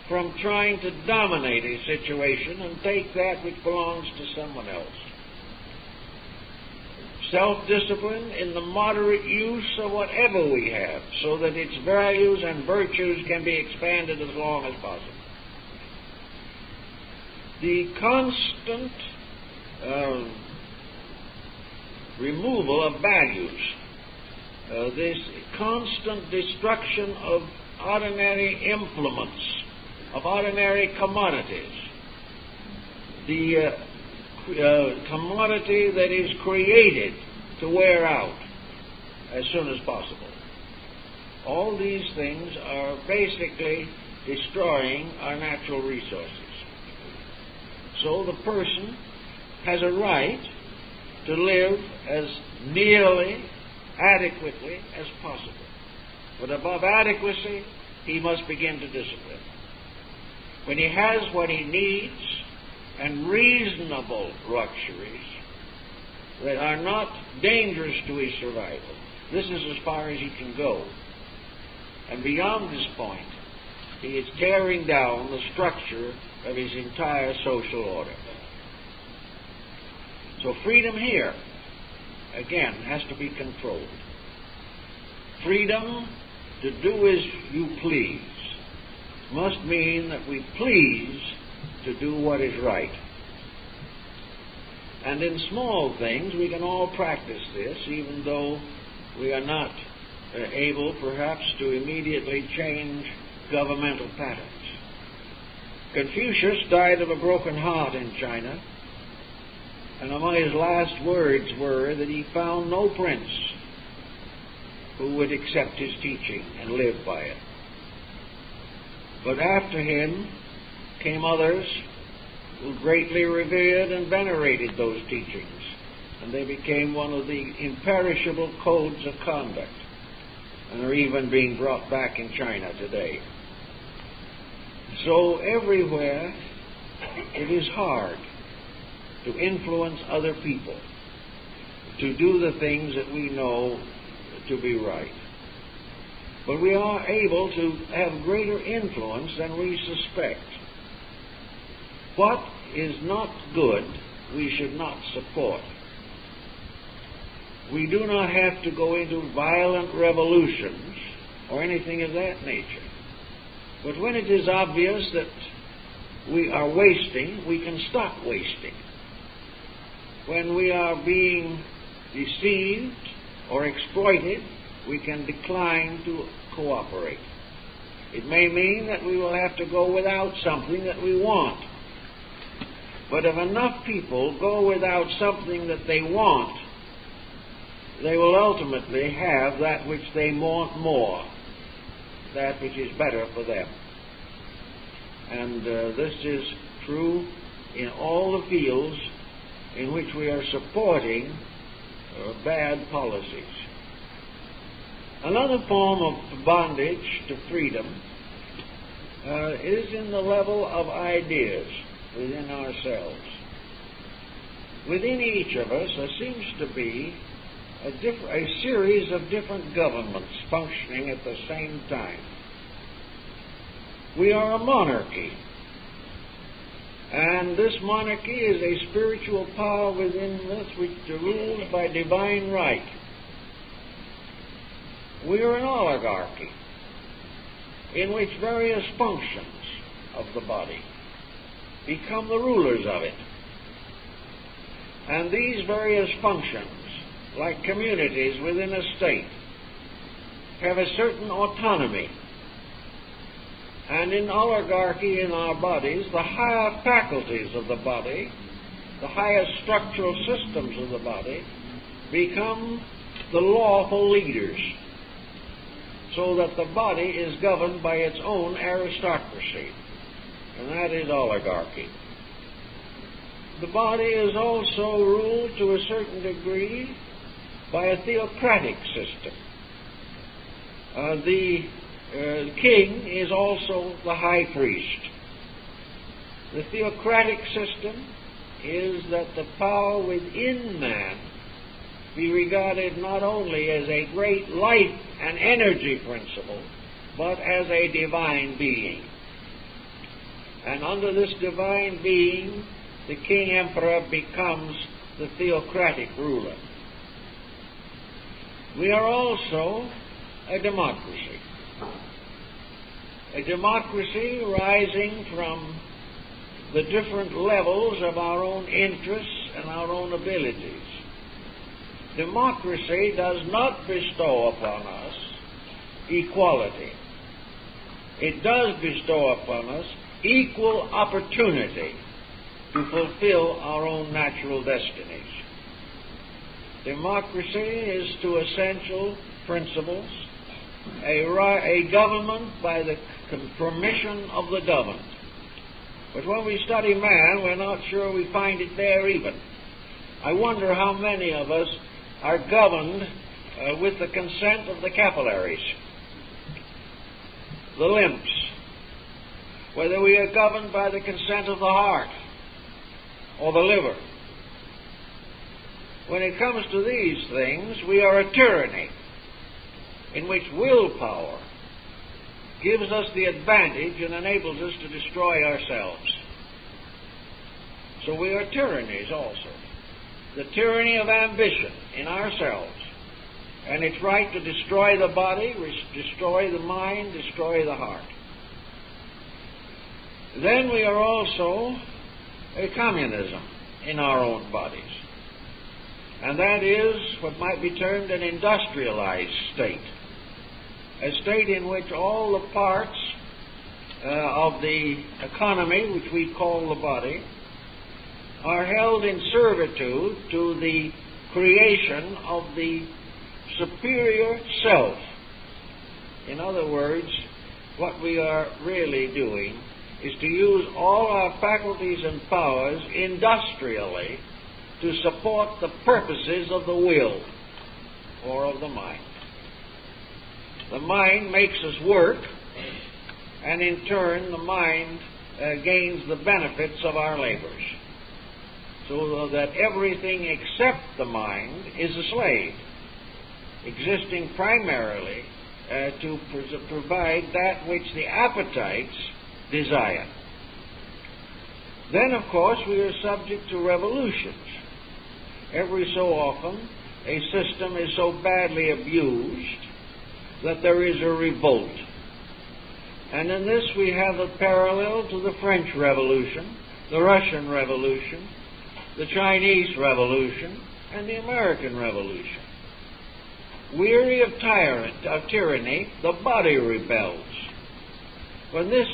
from trying to dominate a situation and take that which belongs to someone else. Self-discipline in the moderate use of whatever we have, so that its values and virtues can be expanded as long as possible. The constant removal of values, this constant destruction of ordinary implements, of ordinary commodities, the commodity that is created to wear out as soon as possible. All these things are basically destroying our natural resources. So the person has a right to live as nearly adequately as possible. But above adequacy, he must begin to discipline. When he has what he needs and reasonable luxuries that are not dangerous to his survival, this is as far as he can go. And beyond this point, he is tearing down the structure of his entire social order. So freedom here, again, has to be controlled. Freedom to do as you please must mean that we please to do what is right. And in small things, we can all practice this, even though we are not able, perhaps, to immediately change governmental patterns. Confucius died of a broken heart in China, and among his last words were that he found no prince who would accept his teaching and live by it. But after him came others who greatly revered and venerated those teachings, and they became one of the imperishable codes of conduct, and are even being brought back in China today. So everywhere it is hard to influence other people to do the things that we know to be right. But we are able to have greater influence than we suspect. What is not good, we should not support. We do not have to go into violent revolutions or anything of that nature. But when it is obvious that we are wasting, we can stop wasting. When we are being deceived or exploited, we can decline to cooperate. It may mean that we will have to go without something that we want. But if enough people go without something that they want, they will ultimately have that which they want more, that which is better for them. And this is true in all the fields in which we are supporting bad policies. Another form of bondage to freedom is in the level of ideas within ourselves. Within each of us there seems to be a series of different governments functioning at the same time. We are a monarchy, and this monarchy is a spiritual power within us which rules by divine right. We are an oligarchy in which various functions of the body become the rulers of it. And these various functions, like communities within a state, have a certain autonomy. And in oligarchy in our bodies, the higher faculties of the body, the higher structural systems of the body, become the lawful leaders, so that the body is governed by its own aristocracy, and that is oligarchy. The body is also ruled to a certain degree by a theocratic system. The king is also the high priest. The theocratic system is that the power within man be regarded not only as a great life and energy principle, but as a divine being. And under this divine being, the king emperor becomes the theocratic ruler. We are also a democracy. A democracy rising from the different levels of our own interests and our own abilities. Democracy does not bestow upon us equality. It does bestow upon us equal opportunity to fulfill our own natural destinies. Democracy is to essential principles a government by the permission of the governed. But when we study man, we're not sure we find it there even. I wonder how many of us are governed with the consent of the capillaries, the limbs, whether we are governed by the consent of the heart or the liver. When it comes to these things, we are a tyranny in which willpower gives us the advantage and enables us to destroy ourselves. So we are tyrannies also. The tyranny of ambition in ourselves, and its right to destroy the body, destroy the mind, destroy the heart. Then we are also a communism, in our own bodies. And that is what might be termed an industrialized state. A state in which all the parts of the economy, which we call the body, are held in servitude to the creation of the superior self. In other words, what we are really doing is to use all our faculties and powers industrially to support the purposes of the will or of the mind. The mind makes us work, and in turn the mind gains the benefits of our labors, so that everything except the mind is a slave, existing primarily to provide that which the appetites desire. Then, of course, we are subject to revolutions. Every so often, a system is so badly abused that there is a revolt. And in this we have a parallel to the French Revolution, the Russian Revolution, the Chinese Revolution, and the American Revolution. Weary of tyranny, the body rebels. When this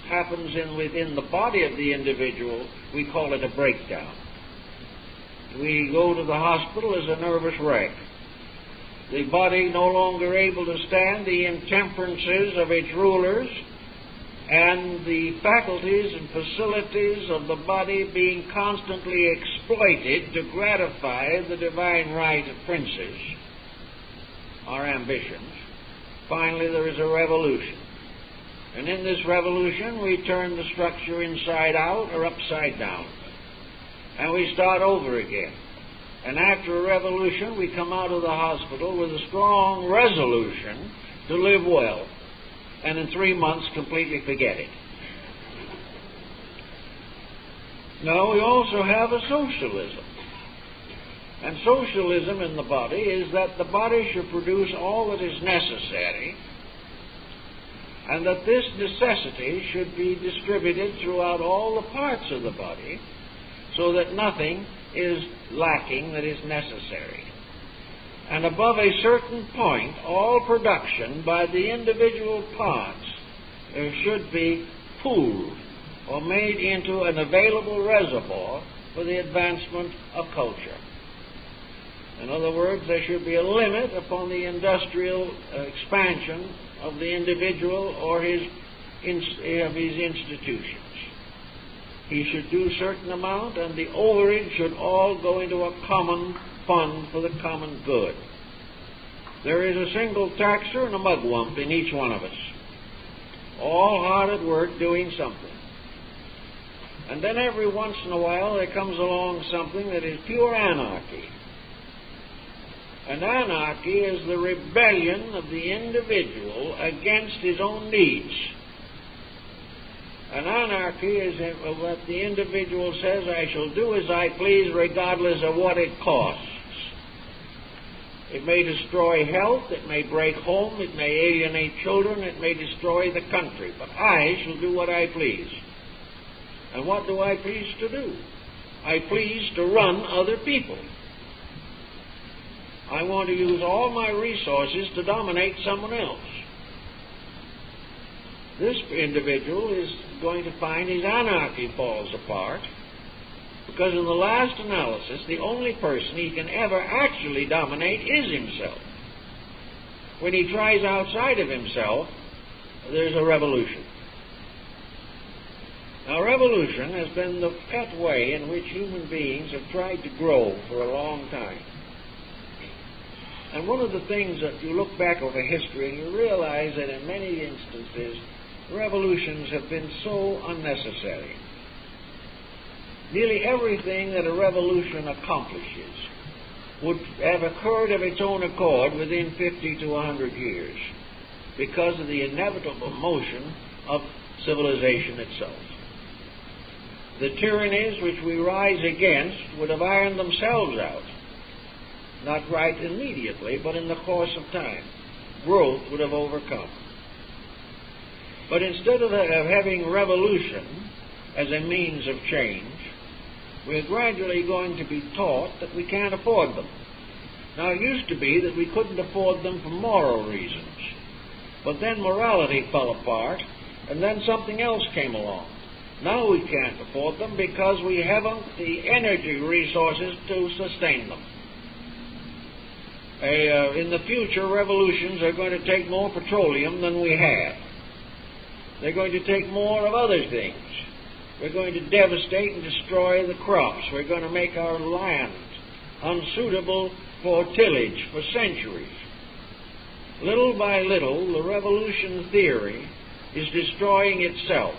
happens within the body of the individual, we call it a breakdown. We go to the hospital as a nervous wreck. The body no longer able to stand the intemperances of its rulers, and the faculties and facilities of the body being constantly exploited to gratify the divine right of princes, our ambitions. Finally, there is a revolution. And in this revolution, we turn the structure inside out or upside down. And we start over again. And after a revolution, we come out of the hospital with a strong resolution to live well. And in 3 months, completely forget it. Now, we also have a socialism. And socialism in the body is that the body should produce all that is necessary, and that this necessity should be distributed throughout all the parts of the body, so that nothing is lacking that is necessary. And above a certain point, all production by the individual parts should be pooled or made into an available reservoir for the advancement of culture. In other words, there should be a limit upon the industrial expansion of the individual or his institutions. He should do a certain amount, and the overage should all go into a common fund for the common good. There is a single taxer and a mugwump in each one of us, all hard at work doing something. And then every once in a while there comes along something that is pure anarchy. And anarchy is the rebellion of the individual against his own needs. And anarchy is what the individual says, I shall do as I please regardless of what it costs. It may destroy health, it may break home, it may alienate children, it may destroy the country, but I shall do what I please. And what do I please to do? I please to run other people. I want to use all my resources to dominate someone else. This individual is going to find his anarchy falls apart, because in the last analysis, the only person he can ever actually dominate is himself. When he tries outside of himself, there's a revolution. Now, revolution has been the pet way in which human beings have tried to grow for a long time. And one of the things that you look back over history and you realize that in many instances, revolutions have been so unnecessary. Nearly everything that a revolution accomplishes would have occurred of its own accord within 50 to 100 years because of the inevitable motion of civilization itself. The tyrannies which we rise against would have ironed themselves out. Not right immediately, but in the course of time. Growth would have overcome. But instead of having revolution as a means of change, We're gradually going to be taught that we can't afford them. Now, it used to be that we couldn't afford them for moral reasons. But then morality fell apart, and then something else came along. Now we can't afford them because we haven't the energy resources to sustain them. In the future, revolutions are going to take more petroleum than we have. They're going to take more of other things. We're going to devastate and destroy the crops. We're going to make our land unsuitable for tillage for centuries. Little by little, the revolution theory is destroying itself.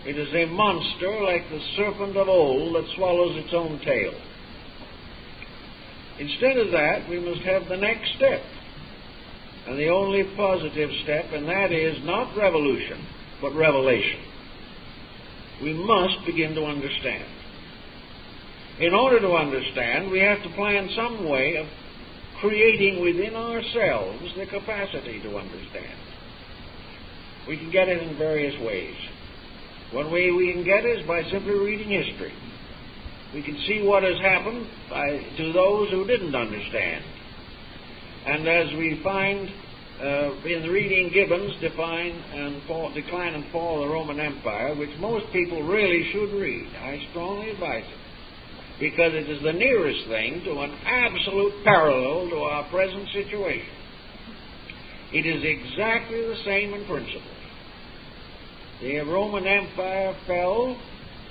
It is a monster like the serpent of old that swallows its own tail. Instead of that, we must have the next step, and the only positive step, and that is not revolution, but revelation. We must begin to understand. In order to understand, we have to plan some way of creating within ourselves the capacity to understand. We can get it in various ways. One way we can get it is by simply reading history. We can see what has happened to those who didn't understand. And as we find in reading Gibbon's Decline and Fall of the Roman Empire, which most people really should read, I strongly advise it, because it is the nearest thing to an absolute parallel to our present situation. It is exactly the same in principle. The Roman Empire fell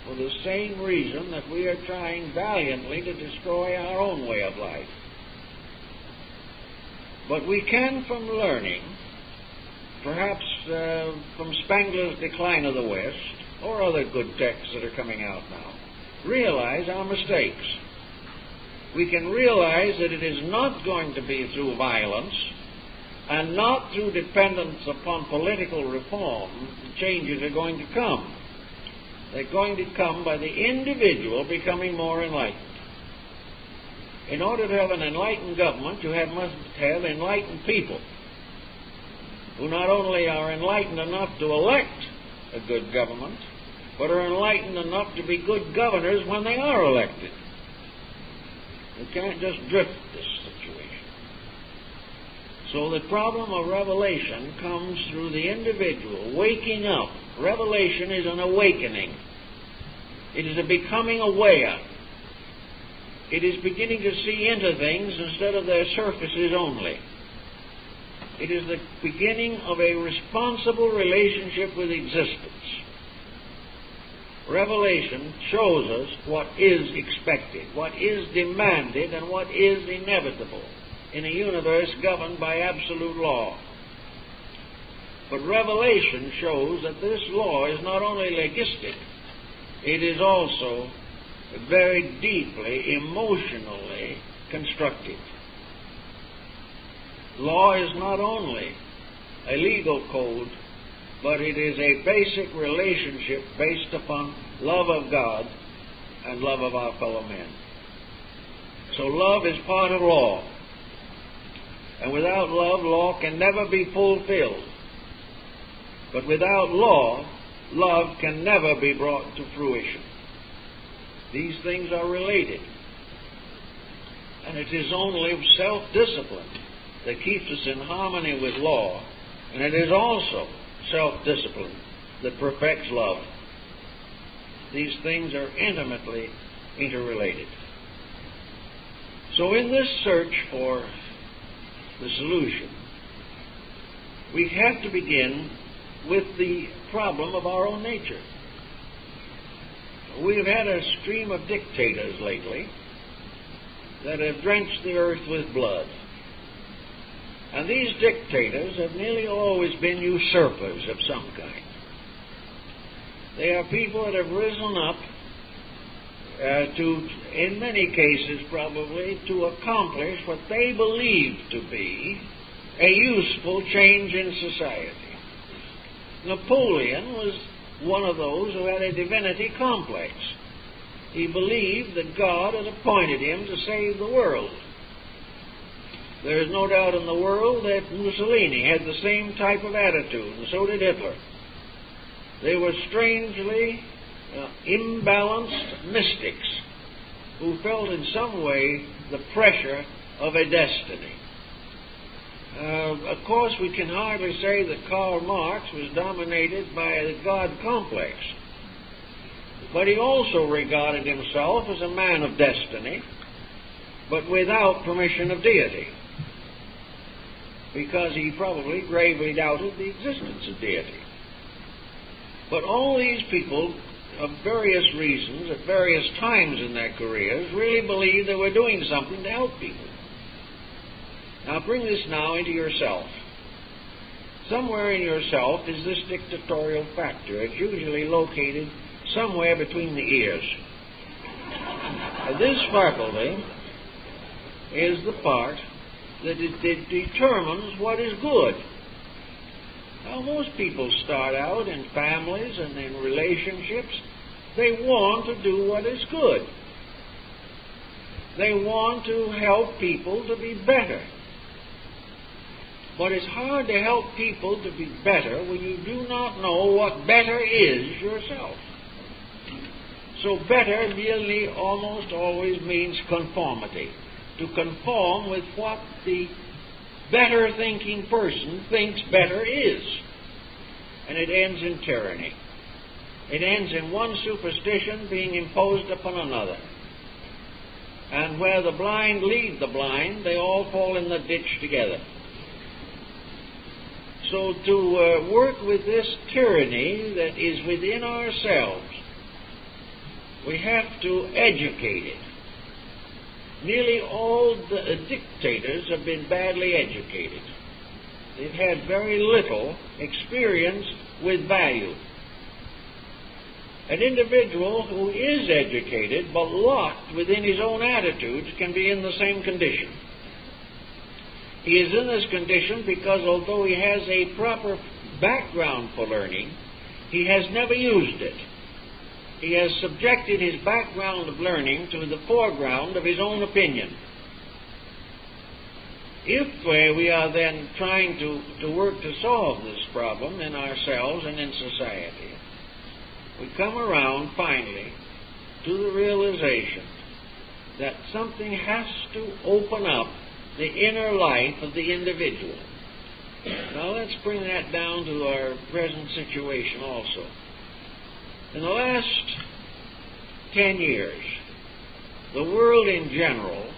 for the same reason that we are trying valiantly to destroy our own way of life. But we can, from learning, perhaps from Spengler's Decline of the West, or other good texts that are coming out now, realize our mistakes. We can realize that it is not going to be through violence and not through dependence upon political reform changes are going to come. They're going to come by the individual becoming more enlightened. In order to have an enlightened government, you must have enlightened people who not only are enlightened enough to elect a good government, but are enlightened enough to be good governors when they are elected. You can't just drift this situation. So the problem of revelation comes through the individual waking up. Revelation is an awakening. It is a becoming aware. It is beginning to see into things instead of their surfaces only. It is the beginning of a responsible relationship with existence. Revelation shows us what is expected, what is demanded, and what is inevitable in a universe governed by absolute law. But revelation shows that this law is not only legistic, it is also very deeply, emotionally constructive. Law is not only a legal code, but it is a basic relationship based upon love of God and love of our fellow men. So love is part of law. And without love, law can never be fulfilled. But without law, love can never be brought to fruition. These things are related. And it is only self-discipline that keeps us in harmony with law, and it is also self-discipline that perfects love. These things are intimately interrelated. So in this search for the solution, we have to begin with the problem of our own nature. We've had a stream of dictators lately that have drenched the earth with blood. And these dictators have nearly always been usurpers of some kind. They are people that have risen up to, in many cases probably, to accomplish what they believe to be a useful change in society. Napoleon was one of those who had a divinity complex. He believed that God had appointed him to save the world. There is no doubt in the world that Mussolini had the same type of attitude, and so did Hitler. They were strangely imbalanced mystics who felt in some way the pressure of a destiny. Of course, we can hardly say that Karl Marx was dominated by the God complex, but he also regarded himself as a man of destiny, but without permission of deity, because he probably gravely doubted the existence of deity. But all these people, of various reasons, at various times in their careers, really believed they were doing something to help people. Now bring this now into yourself. Somewhere in yourself is this dictatorial factor. It's usually located somewhere between the ears. This faculty is the part that determines what is good. Now, most people start out in families and in relationships. They want to do what is good. They want to help people to be better. But it's hard to help people to be better when you do not know what better is yourself. So better really almost always means conformity. To conform with what the better thinking person thinks better is. And it ends in tyranny. It ends in one superstition being imposed upon another. And where the blind lead the blind, they all fall in the ditch together. So to work with this tyranny that is within ourselves, we have to educate it. Nearly all the dictators have been badly educated. They've had very little experience with value. An individual who is educated but locked within his own attitudes can be in the same condition. He is in this condition because although he has a proper background for learning, he has never used it. He has subjected his background of learning to the foreground of his own opinion. If we are then trying to work to solve this problem in ourselves and in society, we come around finally to the realization that something has to open up the inner life of the individual. Now let's bring that down to our present situation also. In the last 10 years, the world in general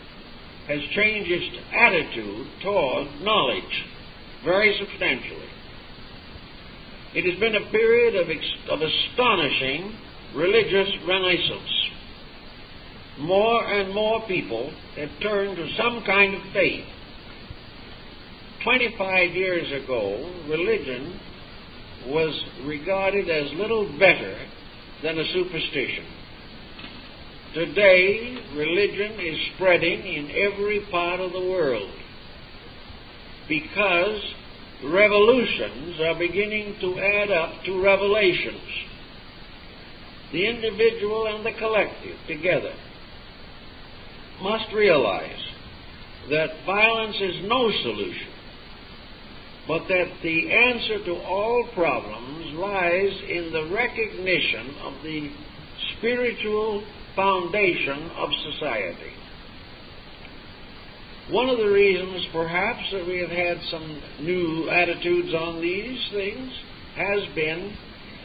has changed its attitude toward knowledge very substantially. It has been a period of astonishing religious renaissance. More and more people have turned to some kind of faith. 25 years ago, religion was regarded as little better than a superstition. Today, religion is spreading in every part of the world because revolutions are beginning to add up to revelations. The individual and the collective together must realize that violence is no solution, but that the answer to all problems lies in the recognition of the spiritual foundation of society. One of the reasons, perhaps, that we have had some new attitudes on these things has been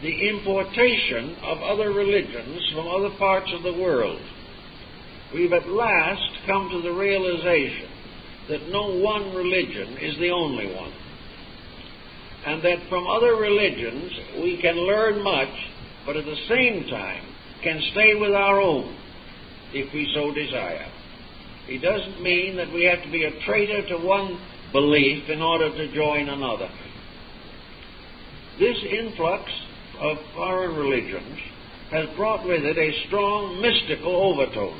the importation of other religions from other parts of the world. We've at last come to the realization that no one religion is the only one, and that from other religions we can learn much, but at the same time can stay with our own if we so desire. It doesn't mean that we have to be a traitor to one belief in order to join another. This influx of foreign religions has brought with it a strong mystical overtone.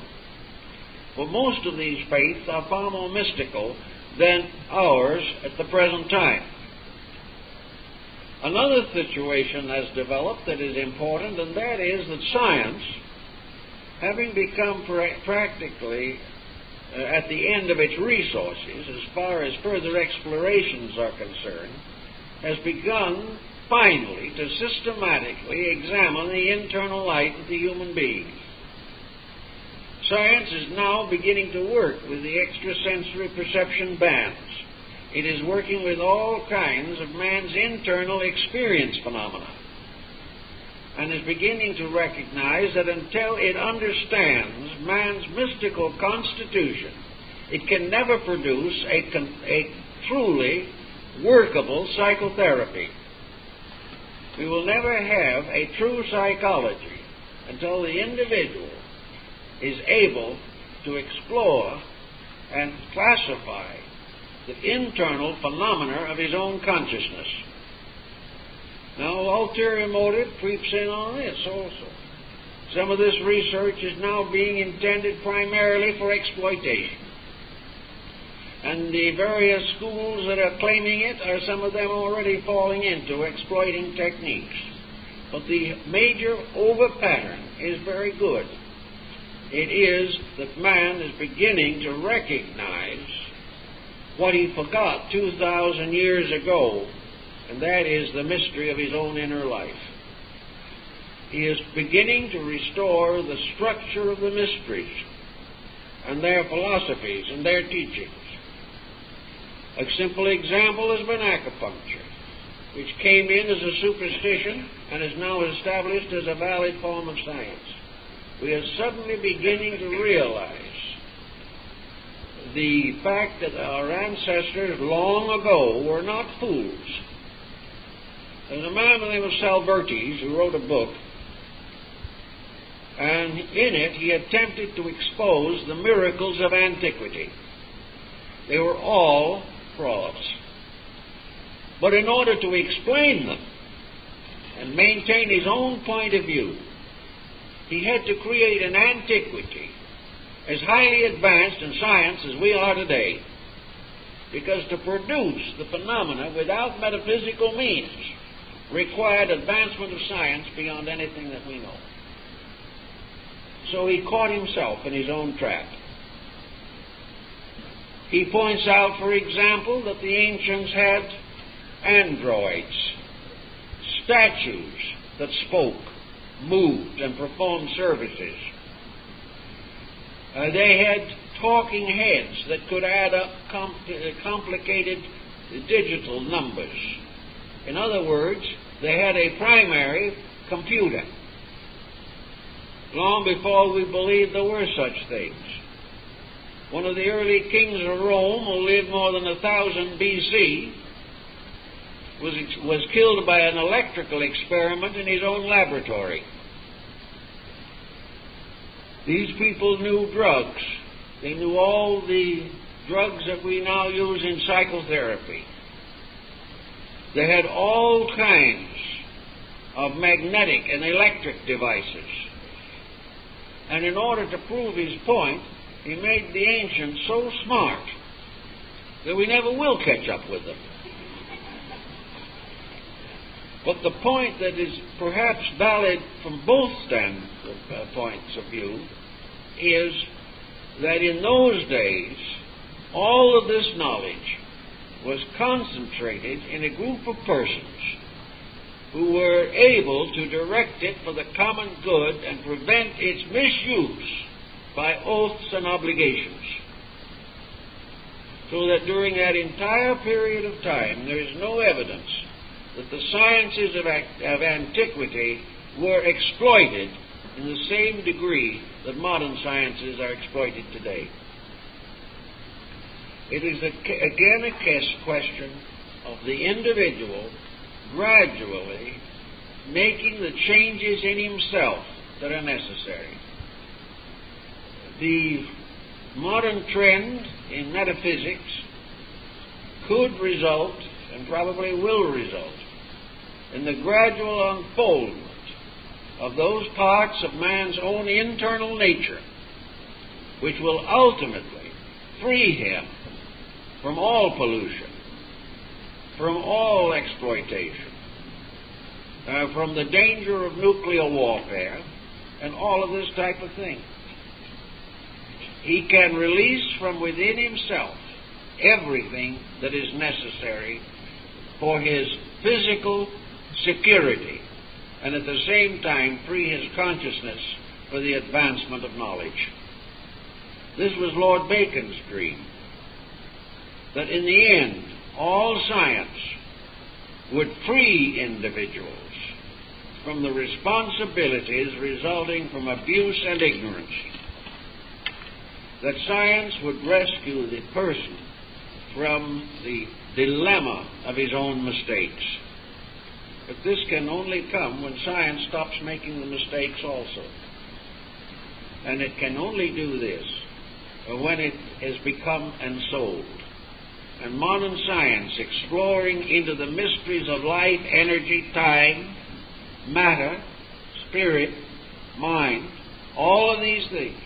For most of these faiths are far more mystical than ours at the present time. Another situation has developed that is important, and that is that science, having become practically at the end of its resources as far as further explorations are concerned, has begun finally to systematically examine the internal life of the human being. Science is now beginning to work with the extrasensory perception bands. It is working with all kinds of man's internal experience phenomena, and is beginning to recognize that until it understands man's mystical constitution, it can never produce a truly workable psychotherapy. We will never have a true psychology until the individual is able to explore and classify the internal phenomena of his own consciousness. Now, ulterior motive creeps in on this also. Some of this research is now being intended primarily for exploitation. And the various schools that are claiming it are some of them already falling into exploiting techniques. But the major over-pattern is very good. It is that man is beginning to recognize what he forgot 2,000 years ago, and that is the mystery of his own inner life. He is beginning to restore the structure of the mysteries and their philosophies and their teachings. A simple example has been acupuncture, which came in as a superstition and is now established as a valid form of science. We are suddenly beginning to realize the fact that our ancestors long ago were not fools. There's a man by the name of Salbertes who wrote a book, and in it he attempted to expose the miracles of antiquity. They were all frauds. But in order to explain them and maintain his own point of view, he had to create an antiquity as highly advanced in science as we are today, because to produce the phenomena without metaphysical means required advancement of science beyond anything that we know. So he caught himself in his own trap. He points out, for example, that the ancients had androids, statues that spoke, moved, and performed services. They had talking heads that could add up complicated digital numbers. In other words, they had a primary computer, long before we believed there were such things. One of the early kings of Rome, who lived more than 1000 B.C., was killed by an electrical experiment in his own laboratory. These people knew drugs. They knew all the drugs that we now use in psychotherapy. They had all kinds of magnetic and electric devices. And in order to prove his point, he made the ancients so smart that we never will catch up with them. But the point that is perhaps valid from both points of view is that in those days, all of this knowledge was concentrated in a group of persons who were able to direct it for the common good and prevent its misuse by oaths and obligations. So that during that entire period of time, there is no evidence that the sciences of antiquity were exploited in the same degree that modern sciences are exploited today. It is again a question of the individual gradually making the changes in himself that are necessary. The modern trend in metaphysics could result, and probably will result, in the gradual unfoldment of those parts of man's own internal nature which will ultimately free him from all pollution, from all exploitation, from the danger of nuclear warfare, and all of this type of thing. He can release from within himself everything that is necessary for his physical security, and at the same time free his consciousness for the advancement of knowledge. This was Lord Bacon's dream, that in the end, all science would free individuals from the responsibilities resulting from abuse and ignorance, that science would rescue the person from the dilemma of his own mistakes. But this can only come when science stops making the mistakes also. And it can only do this when it has become ensouled. And modern science, exploring into the mysteries of life, energy, time, matter, spirit, mind, all of these things,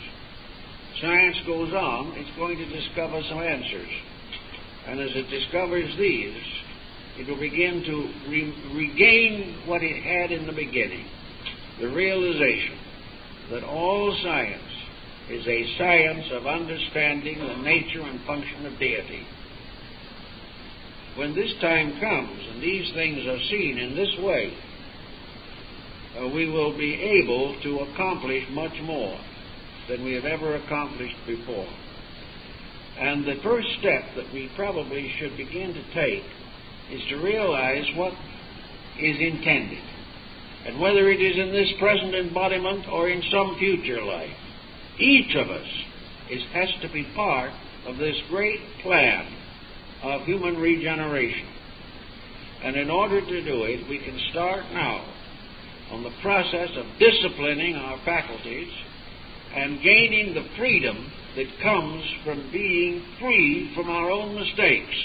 science goes on, it's going to discover some answers. And as it discovers these, it will begin to regain what it had in the beginning, the realization that all science is a science of understanding the nature and function of deity. When this time comes and these things are seen in this way, we will be able to accomplish much more than we have ever accomplished before. And the first step that we probably should begin to take is to realize what is intended, and whether it is in this present embodiment or in some future life, each of us has to be part of this great plan of human regeneration. And in order to do it, we can start now on the process of disciplining our faculties and gaining the freedom that comes from being free from our own mistakes.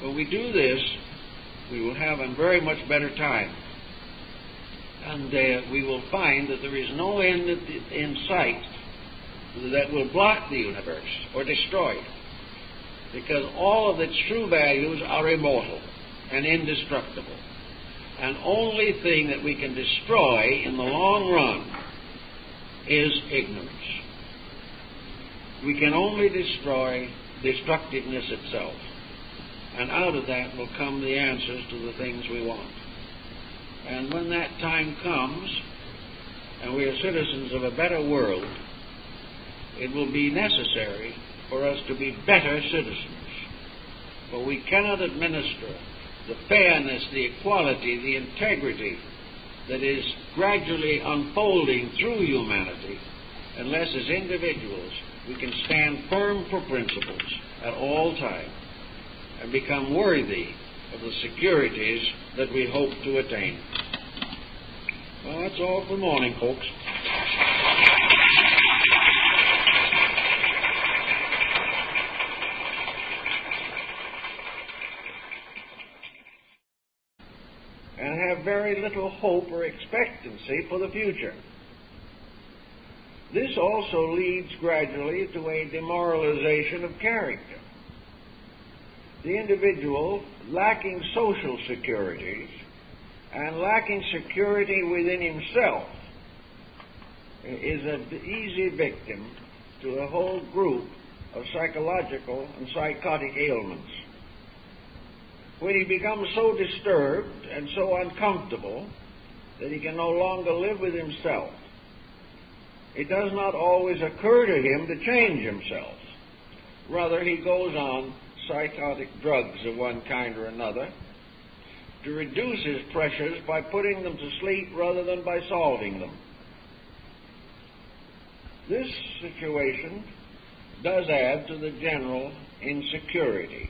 When we do this, we will have a very much better time. And we will find that there is no end in sight that will block the universe or destroy it, because all of its true values are immortal and indestructible. And only thing that we can destroy in the long run is ignorance. We can only destroy destructiveness itself. And out of that will come the answers to the things we want. And when that time comes, and we are citizens of a better world, it will be necessary for us to be better citizens. For we cannot administer the fairness, the equality, the integrity that is gradually unfolding through humanity unless as individuals we can stand firm for principles at all times and become worthy of the securities that we hope to attain. Well, that's all for the morning, folks. And have very little hope or expectancy for the future. This also leads gradually to a demoralization of character. The individual, lacking social securities and lacking security within himself, is an easy victim to a whole group of psychological and psychotic ailments. When he becomes so disturbed and so uncomfortable that he can no longer live with himself, it does not always occur to him to change himself. Rather, he goes on psychotic drugs of one kind or another to reduce his pressures by putting them to sleep rather than by solving them. This situation does add to the general insecurity.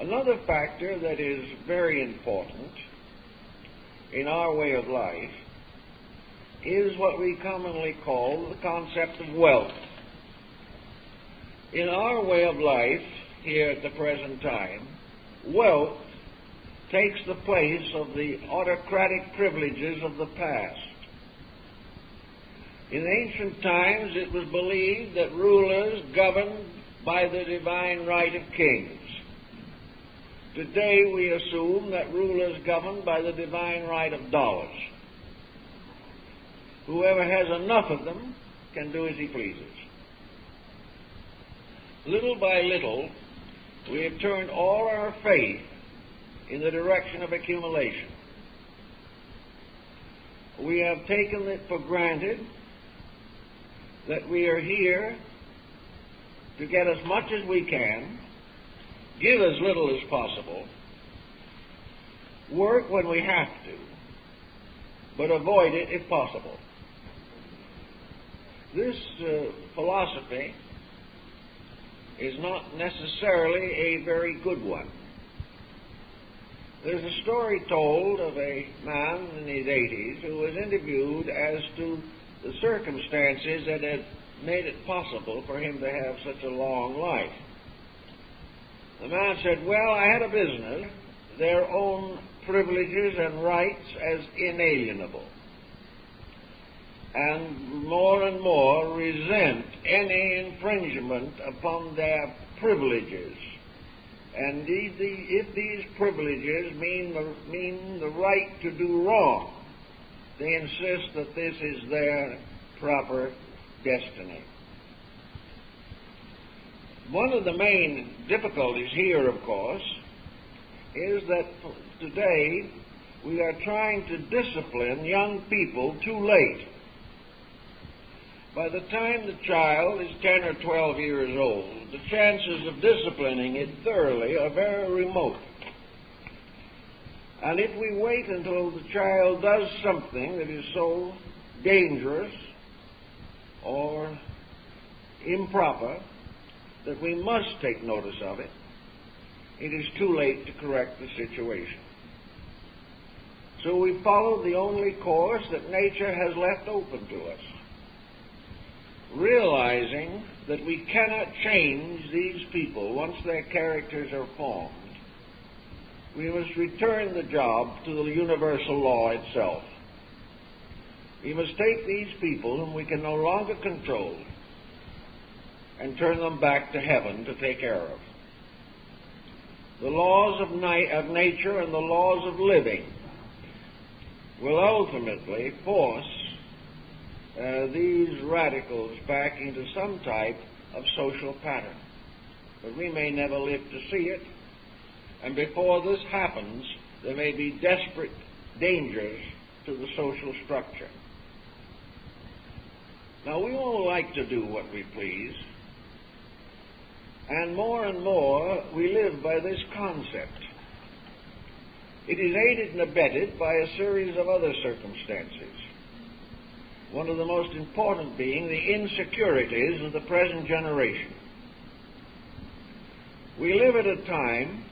Another factor that is very important in our way of life is what we commonly call the concept of wealth. In our way of life here at the present time, wealth takes the place of the autocratic privileges of the past. In ancient times, it was believed that rulers governed by the divine right of kings. Today, we assume that rulers govern by the divine right of dollars. Whoever has enough of them can do as he pleases. Little by little, we have turned all our faith in the direction of accumulation. We have taken it for granted that we are here to get as much as we can, give as little as possible, work when we have to, but avoid it if possible. This philosophy is not necessarily a very good one. There's a story told of a man in his 80s who was interviewed as to the circumstances that had made it possible for him to have such a long life. The man said, "Well, I had a business, their own privileges and rights as inalienable, and more resent any infringement upon their privileges. And if these privileges mean the right to do wrong, they insist that this is their proper destiny." One of the main difficulties here, of course, is that today we are trying to discipline young people too late. By the time the child is 10 or 12 years old, the chances of disciplining it thoroughly are very remote. And if we wait until the child does something that is so dangerous or improper that we must take notice of it, it is too late to correct the situation. So we follow the only course that nature has left open to us, realizing that we cannot change these people once their characters are formed. We must return the job to the universal law itself. We must take these people whom we can no longer control and turn them back to heaven to take care of. The laws of nature and the laws of living will ultimately force these radicals back into some type of social pattern. But we may never live to see it, and before this happens, there may be desperate dangers to the social structure. Now, we all like to do what we please, and more we live by this concept. It is aided and abetted by a series of other circumstances, one of the most important being the insecurities of the present generation. We live at a time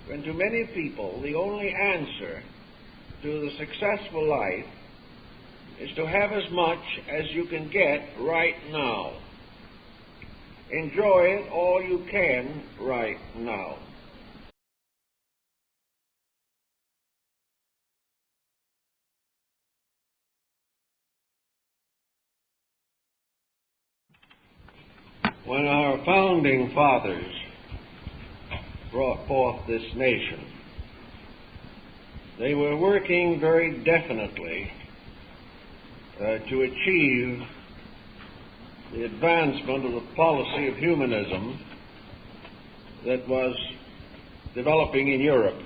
when to many people the only answer to the successful life is to have as much as you can get right now. Enjoy it all you can right now. When our founding fathers brought forth this nation, they were working very definitely to achieve the advancement of the policy of humanism that was developing in Europe.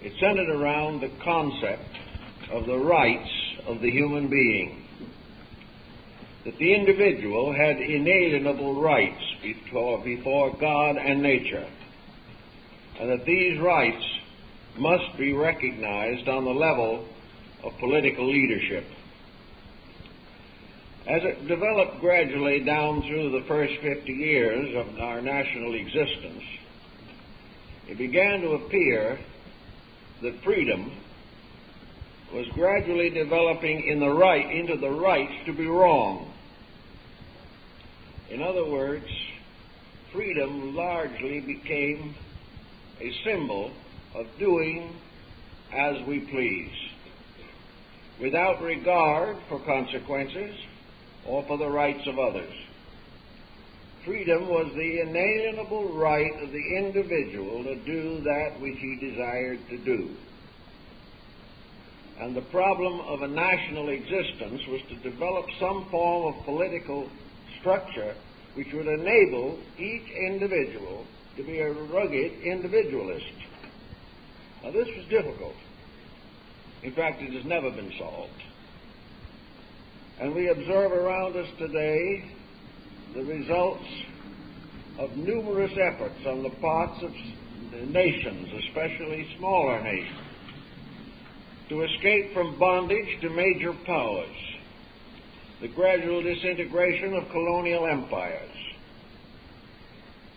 It centered around the concept of the rights of the human being, that the individual had inalienable rights before God and nature, and that these rights must be recognized on the level of political leadership. As it developed gradually down through the first 50 years of our national existence, it began to appear that freedom was gradually developing into the right to be wrong. In other words, freedom largely became a symbol of doing as we please, without regard for consequences or for the rights of others. Freedom was the inalienable right of the individual to do that which he desired to do. And the problem of a national existence was to develop some form of political structure which would enable each individual to be a rugged individualist. Now, this was difficult. In fact, it has never been solved. And we observe around us today the results of numerous efforts on the parts of nations, especially smaller nations, to escape from bondage to major powers, the gradual disintegration of colonial empires,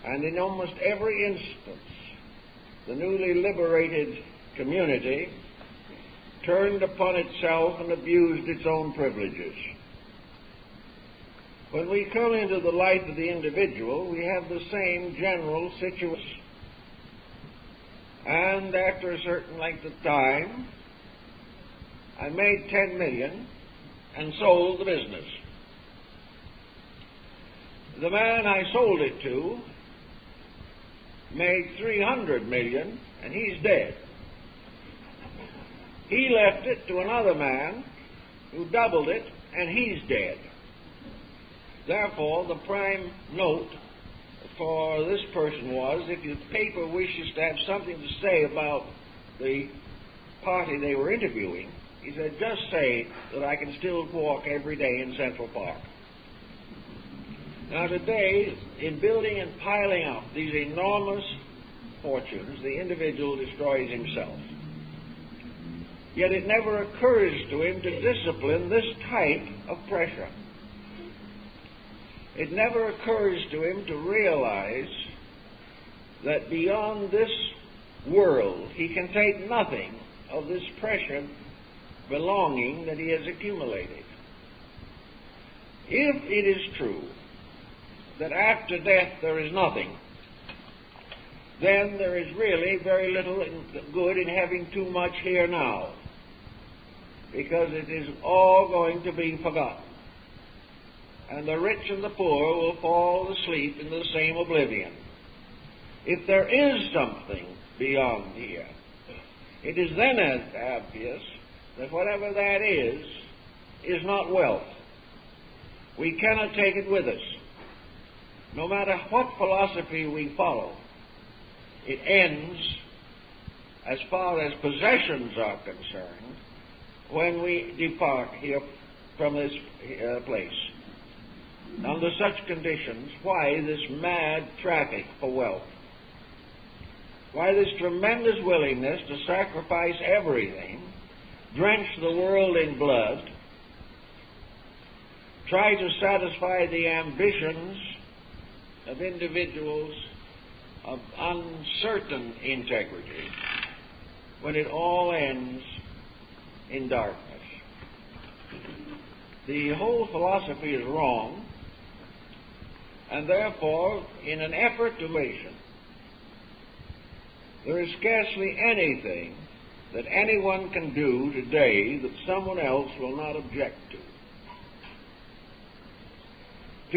and in almost every instance, the newly liberated community turned upon itself and abused its own privileges. When we come into the life of the individual, we have the same general situation. And after a certain length of time, I made 10 million and sold the business. The man I sold it to made 300 million and he's dead. He left it to another man who doubled it and he's dead. Therefore, the prime note for this person was, if the paper wishes to have something to say about the party they were interviewing, he said, just say that I can still walk every day in Central Park. Now today, in building and piling up these enormous fortunes, the individual destroys himself. Yet it never occurs to him to discipline this type of pressure. It never occurs to him to realize that beyond this world he can take nothing of this precious belonging that he has accumulated. If it is true that after death there is nothing, then there is really very little good in having too much here now, because it is all going to be forgotten. And the rich and the poor will fall asleep in the same oblivion. If there is something beyond here, it is then obvious that whatever that is not wealth. We cannot take it with us. No matter what philosophy we follow, it ends, as far as possessions are concerned, when we depart here from this place. Under such conditions, why this mad traffic for wealth? Why this tremendous willingness to sacrifice everything, drench the world in blood, try to satisfy the ambitions of individuals of uncertain integrity, when it all ends in darkness? The whole philosophy is wrong, and therefore, in an effort to nation, there is scarcely anything that anyone can do today that someone else will not object to.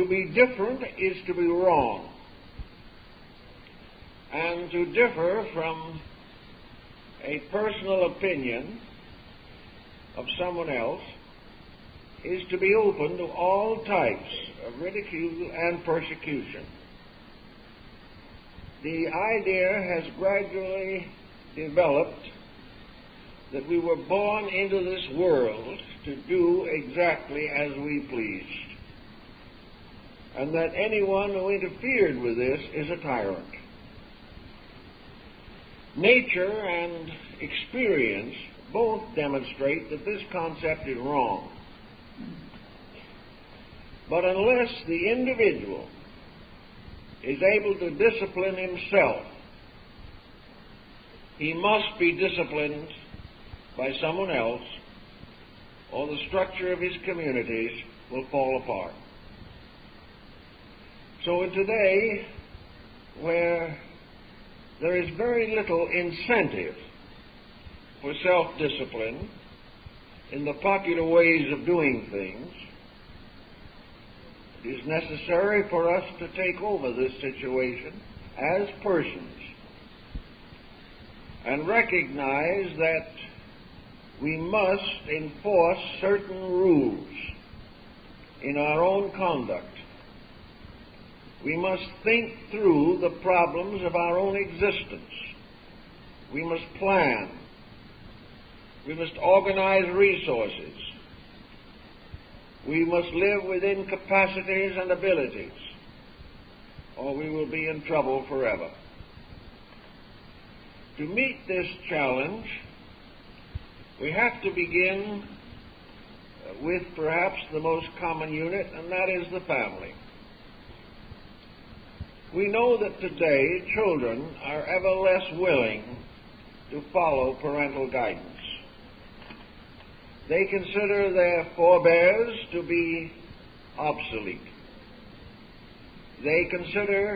To be different is to be wrong, and to differ from a personal opinion of someone else is to be open to all types of ridicule and persecution. The idea has gradually developed that we were born into this world to do exactly as we pleased, and that anyone who interfered with this is a tyrant. Nature and experience both demonstrate that this concept is wrong. But unless the individual is able to discipline himself, he must be disciplined by someone else, or the structure of his communities will fall apart. So today, where there is very little incentive for self-discipline in the popular ways of doing things, it is necessary for us to take over this situation as persons and recognize that we must enforce certain rules in our own conduct. We must think through the problems of our own existence. We must plan. We must organize resources. We must live within capacities and abilities, or we will be in trouble forever. To meet this challenge, we have to begin with perhaps the most common unit, and that is the family. We know that today children are ever less willing to follow parental guidance. They consider their forebears to be obsolete. They consider